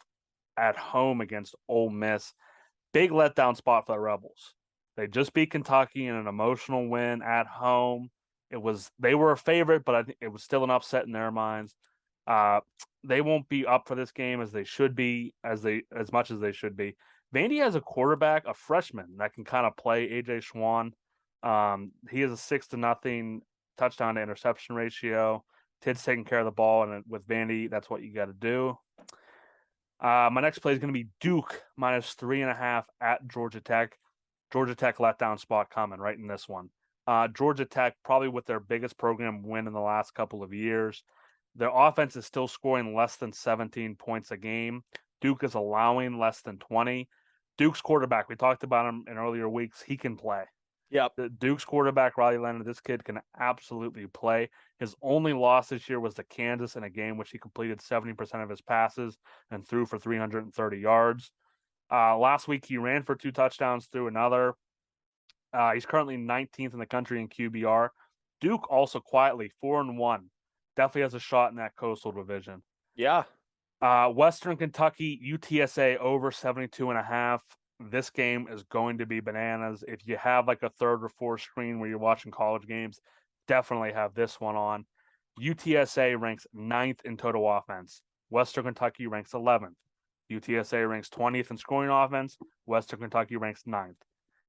Speaker 2: at home against Ole Miss. Big letdown spot for the Rebels. They just beat Kentucky in an emotional win at home. They were a favorite, but I think it was still an upset in their minds. They won't be up for this game as they should be, as much as they should be. Vandy has a quarterback, a freshman that can kind of play, AJ Schwann. He has a 6-0 touchdown to interception ratio. Tidd's taking care of the ball, and with Vandy, that's what you got to do. My next play is going to be Duke -3.5 at Georgia Tech. Georgia Tech letdown spot coming right in this one. Georgia Tech, probably with their biggest program win in the last couple of years. Their offense is still scoring less than 17 points a game. Duke is allowing less than 20. Duke's quarterback, we talked about him in earlier weeks. He can play.
Speaker 1: Yep.
Speaker 2: The Duke's quarterback, Riley Leonard, this kid can absolutely play. His only loss this year was to Kansas in a game which he completed 70% of his passes and threw for 330 yards. Last week, he ran for 2 touchdowns, threw another. He's currently 19th in the country in QBR. Duke also quietly 4-1. Definitely has a shot in that Coastal Division.
Speaker 1: Yeah.
Speaker 2: Western Kentucky, UTSA over 72.5. This game is going to be bananas. If you have like a third or fourth screen where you're watching college games, definitely have this one on. UTSA ranks 9th in total offense. Western Kentucky ranks 11th. UTSA ranks 20th in scoring offense. Western Kentucky ranks 9th.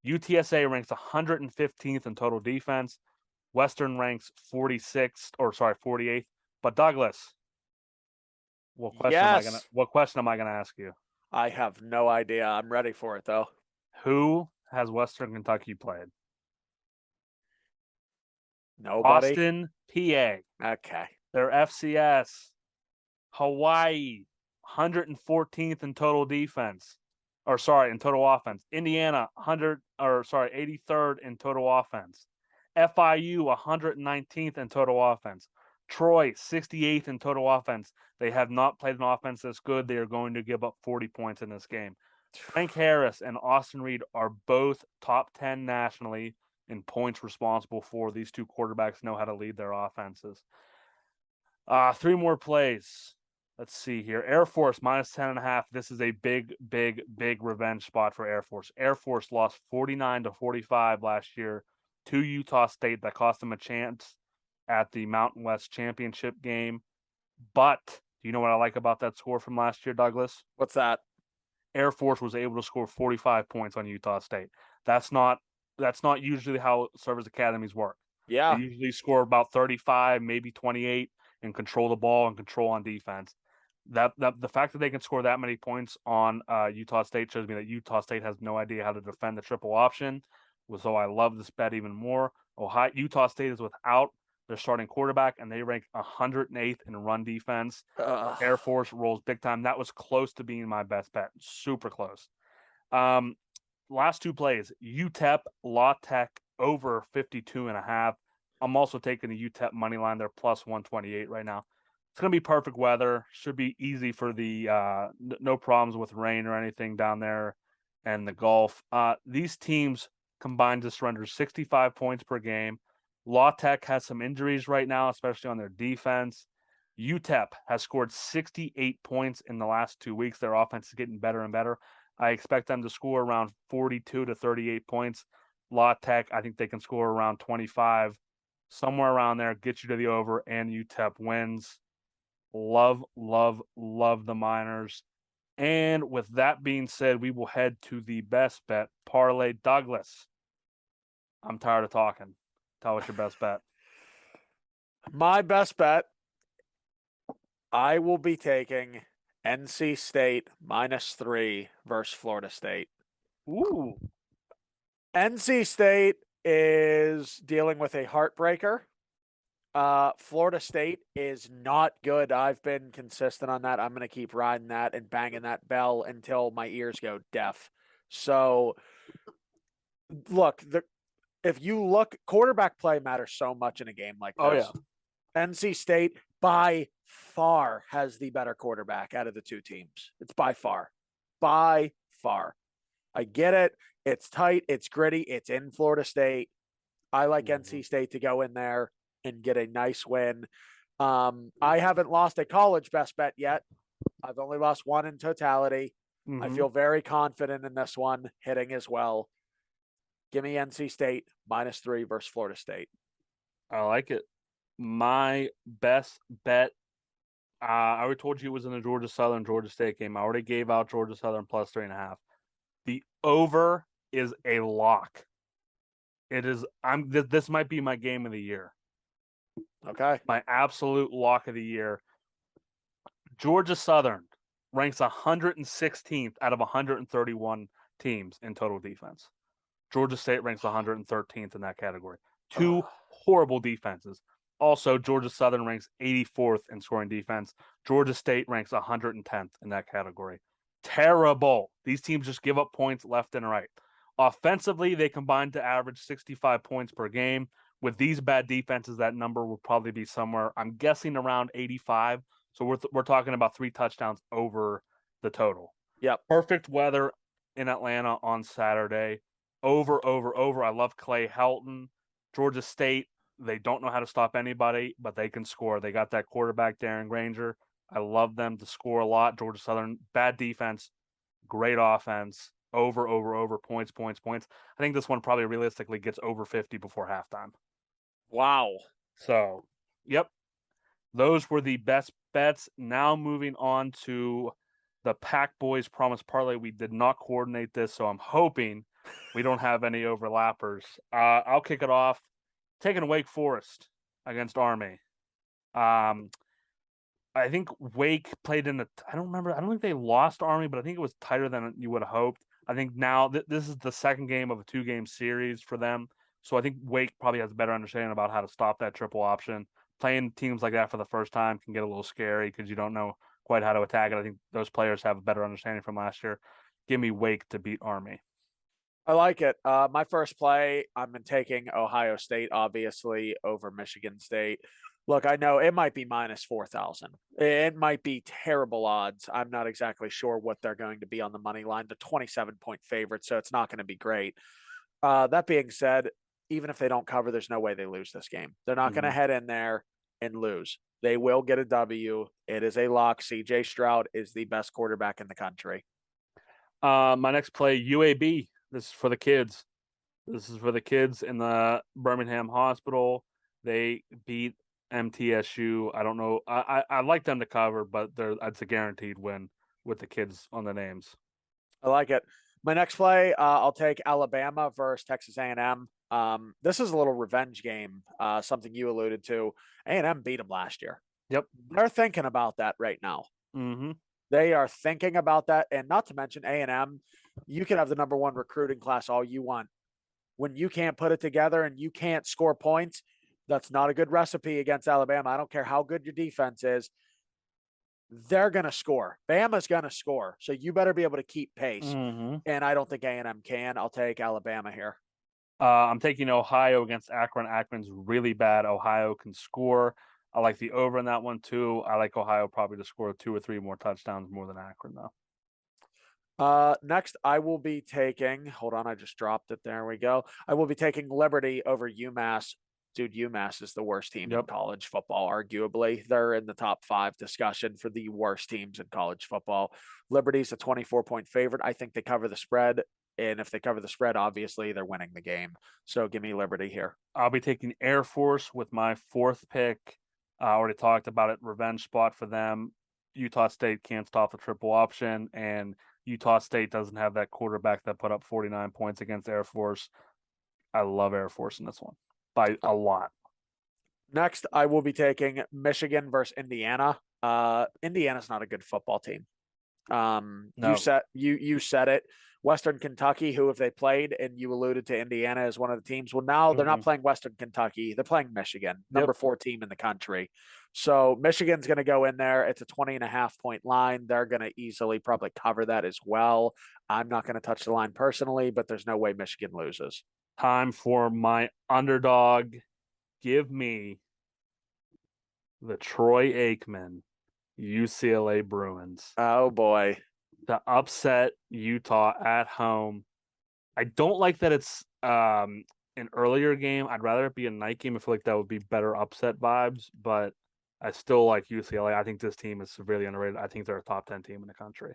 Speaker 2: UTSA ranks 115th in total defense. Western ranks 48th. But Douglas, what question am I gonna ask you?
Speaker 1: I have no idea. I'm ready for it though.
Speaker 2: Who has Western Kentucky played?
Speaker 1: Nobody.
Speaker 2: Boston, PA.
Speaker 1: Okay.
Speaker 2: Their FCS. Hawaii, 114th in total defense. In total offense. Indiana, 83rd in total offense. FIU, 119th in total offense. Troy, 68th in total offense. They have not played an offense that's good. They are going to give up 40 points in this game. Frank Harris and Austin Reed are both top 10 nationally in points responsible for. These two quarterbacks know how to lead their offenses. 3 more plays. Let's see here. Air Force minus 10.5. This is a big revenge spot for Air Force. Air Force lost 49-45 last year to Utah State. That cost them a chance at the Mountain West Championship game. But do you know what I like about that score from last year, Douglas?
Speaker 1: What's that?
Speaker 2: Air Force was able to score 45 points on Utah State. That's not usually how service academies work.
Speaker 1: Yeah.
Speaker 2: They usually score about 35, maybe 28, and control the ball and control on defense. That the fact that they can score that many points on Utah State shows me that Utah State has no idea how to defend the triple option. So I love this bet even more. Utah State is without their starting quarterback, and they rank 108th in run defense. Air Force rolls big time. That was close to being my best bet. Super close. Last 2 plays. UTEP, La Tech over 52.5. I'm also taking the UTEP money line. They're plus 128 right now. It's going to be perfect weather. Should be easy for the no problems with rain or anything down there and the Gulf. These teams combined to surrender 65 points per game. La Tech has some injuries right now, especially on their defense. UTEP has scored 68 points in the last 2 weeks. Their offense is getting better and better. I expect them to score around 42 to 38 points. La Tech, I think they can score around 25, somewhere around there, get you to the over, and UTEP wins. Love the Miners. And with that being said, we will head to the best bet parlay. Douglas, I'm tired of talking. Tell us your best bet.
Speaker 1: My best bet, I will be taking NC State -3 versus Florida State.
Speaker 2: Ooh.
Speaker 1: NC State is dealing with a heartbreaker. Florida State is not good. I've been consistent on that. I'm going to keep riding that and banging that bell until my ears go deaf. So, look, if you look, quarterback play matters so much in a game like this.
Speaker 2: Oh, yeah.
Speaker 1: NC State by far has the better quarterback out of the 2 teams. It's by far. By far. I get it. It's tight. It's gritty. It's in Florida State. I like NC State to go in there and get a nice win. I haven't lost a college best bet yet. I've only lost 1 in totality. I feel very confident in this one hitting as well. Give me NC State -3 versus Florida State.
Speaker 2: I like it. My best bet, I already told you it was in the Georgia State game. I already gave out Georgia Southern plus 3.5. The over is a lock. It is. This might be my game of the year.
Speaker 1: Okay.
Speaker 2: My absolute lock of the year. Georgia Southern ranks 116th out of 131 teams in total defense. Georgia State ranks 113th in that category. 2 horrible defenses. Also, Georgia Southern ranks 84th in scoring defense. Georgia State ranks 110th in that category. Terrible. These teams just give up points left and right. Offensively, they combine to average 65 points per game, with these bad defenses, that number will probably be somewhere, I'm guessing, around 85. So we're talking about 3 touchdowns over the total.
Speaker 1: Yep.
Speaker 2: Perfect weather in Atlanta on Saturday. Over. I love Clay Helton. Georgia State, they don't know how to stop anybody, but they can score. They got that quarterback, Darren Granger. I love them to score a lot. Georgia Southern, bad defense, great offense. Over, points. I think this one probably realistically gets over 50 before halftime.
Speaker 1: Wow.
Speaker 2: So, yep. Those were the best bets. Now moving on to the Pack Boys Promise Parlay. We did not coordinate this, so I'm hoping we don't have any overlappers. I'll kick it off. Taking Wake Forest against Army. I think Wake played in the. I don't remember. I don't think they lost Army, but I think it was tighter than you would have hoped. I think now this is the second game of a 2-game series for them. So I think Wake probably has a better understanding about how to stop that triple option. Playing teams like that for the first time can get a little scary because you don't know quite how to attack it. I think those players have a better understanding from last year. Give me Wake to beat Army.
Speaker 1: I like it. My first play, I've been taking Ohio State, obviously, over Michigan State. Look, I know it might be minus 4,000. It might be terrible odds. I'm not exactly sure what they're going to be on the money line. The 27-point favorite, so it's not going to be great. That being said, even if they don't cover, there's no way they lose this game. They're not going to head in there and lose. They will get a W. It is a lock. CJ Stroud is the best quarterback in the country.
Speaker 2: My next play, UAB. This is for the kids. This is for the kids in the Birmingham Hospital. They beat MTSU. I don't know. I like them to cover, but it's a guaranteed win with the kids on the names.
Speaker 1: I like it. My next play, I'll take Alabama versus Texas A&M. This is a little revenge game, something you alluded to. A&M beat them last year.
Speaker 2: Yep.
Speaker 1: They're thinking about that right now.
Speaker 2: Mm-hmm.
Speaker 1: They are thinking about that. And not to mention A&M, you can have the number 1 recruiting class all you want. When you can't put it together and you can't score points, that's not a good recipe against Alabama. I don't care how good your defense is. They're going to score. Bama's going to score. So you better be able to keep pace.
Speaker 2: Mm-hmm.
Speaker 1: And I don't think A&M can. I'll take Alabama here.
Speaker 2: I'm taking Ohio against Akron. Akron's really bad. Ohio can score. I like the over in that one too. I like Ohio probably to score 2 or 3 more touchdowns more than Akron though.
Speaker 1: Next, I will be taking. Hold on, I just dropped it. There we go. I will be taking Liberty over UMass. Dude, UMass is the worst team in college football, arguably. They're in the top 5 discussion for the worst teams in college football. Liberty's a 24-point favorite. I think they cover the spread. And if they cover the spread, obviously they're winning the game. So give me Liberty here.
Speaker 2: I'll be taking Air Force with my 4th pick. I already talked about it. Revenge spot for them. Utah State can't stop the triple option, and Utah State doesn't have that quarterback that put up 49 points against Air Force. I love Air Force in this one by a lot.
Speaker 1: Next, I will be taking Michigan versus Indiana. Indiana's not a good football team. No. You said it. Western Kentucky, who have they played? And you alluded to Indiana as one of the teams. Well, now they're not playing Western Kentucky. They're playing Michigan, number 4 team in the country. So Michigan's going to go in there. It's a 20.5-point line. They're going to easily probably cover that as well. I'm not going to touch the line personally, but there's no way Michigan loses.
Speaker 2: Time for my underdog. Give me the Troy Aikman UCLA Bruins.
Speaker 1: Oh, boy.
Speaker 2: To upset Utah at home. I don't like that it's an earlier game. I'd rather it be a night game. I feel like that would be better upset vibes, but I still like UCLA. I think this team is severely underrated. I think they're a top 10 team in the country.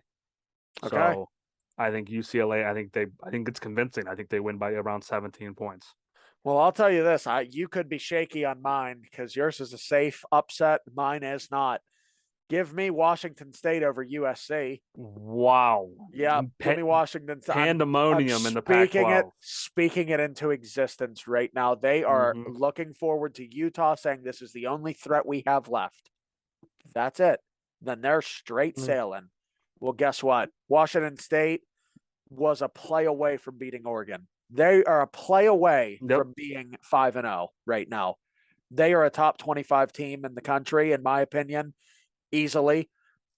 Speaker 2: Okay. So I think UCLA, I think it's convincing. I think they win by around 17 points.
Speaker 1: Well, I'll tell you this. You could be shaky on mine because yours is a safe upset. Mine is not. Give me Washington State over USC.
Speaker 2: Wow.
Speaker 1: Yeah, give me Washington State.
Speaker 2: Pandemonium in the Pac-12.
Speaker 1: Speaking it into existence right now. They are looking forward to Utah, saying this is the only threat we have left. That's it. Then they're straight sailing. Well, guess what? Washington State was a play away from beating Oregon. They are a play away from being 5-0 right now. They are a top 25 team in the country, in my opinion. Easily.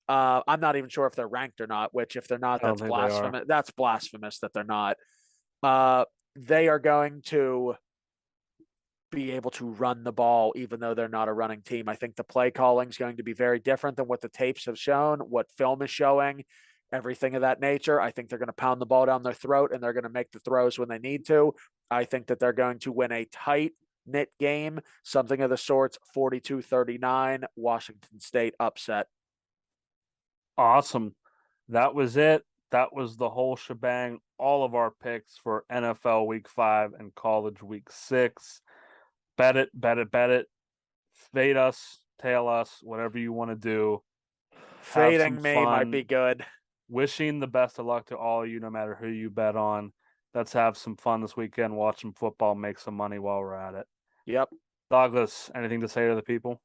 Speaker 1: I'm not even sure if they're ranked or not, which if they're not, that's blasphemous. That's blasphemous that they're not. They are going to be able to run the ball, even though they're not a running team. I think the play calling is going to be very different than what the tapes have shown, what film is showing, everything of that nature. I think they're going to pound the ball down their throat and they're going to make the throws when they need to. I think that they're going to win a tight knit game, something of the sorts, 42-39, Washington State upset.
Speaker 2: Awesome. That was it. That was the whole shebang. All of our picks for NFL Week 5 and College Week 6. Bet it, bet it, bet it. Fade us, tail us, whatever you want to do.
Speaker 1: Fading me might be good.
Speaker 2: Wishing the best of luck to all of you, no matter who you bet on. Let's have some fun this weekend, watch some football, make some money while we're at it.
Speaker 1: Yep.
Speaker 2: Douglas, anything to say to the people?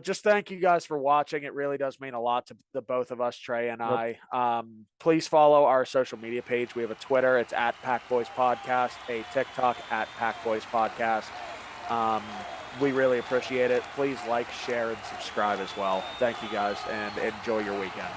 Speaker 1: Just thank you guys for watching. It really does mean a lot to the both of us, Trey and I. Please follow our social media page. We have a Twitter. It's at Pack Boys Podcast, a TikTok at Pack Boys Podcast. We really appreciate it. Please like, share, and subscribe as well. Thank you guys, and enjoy your weekend.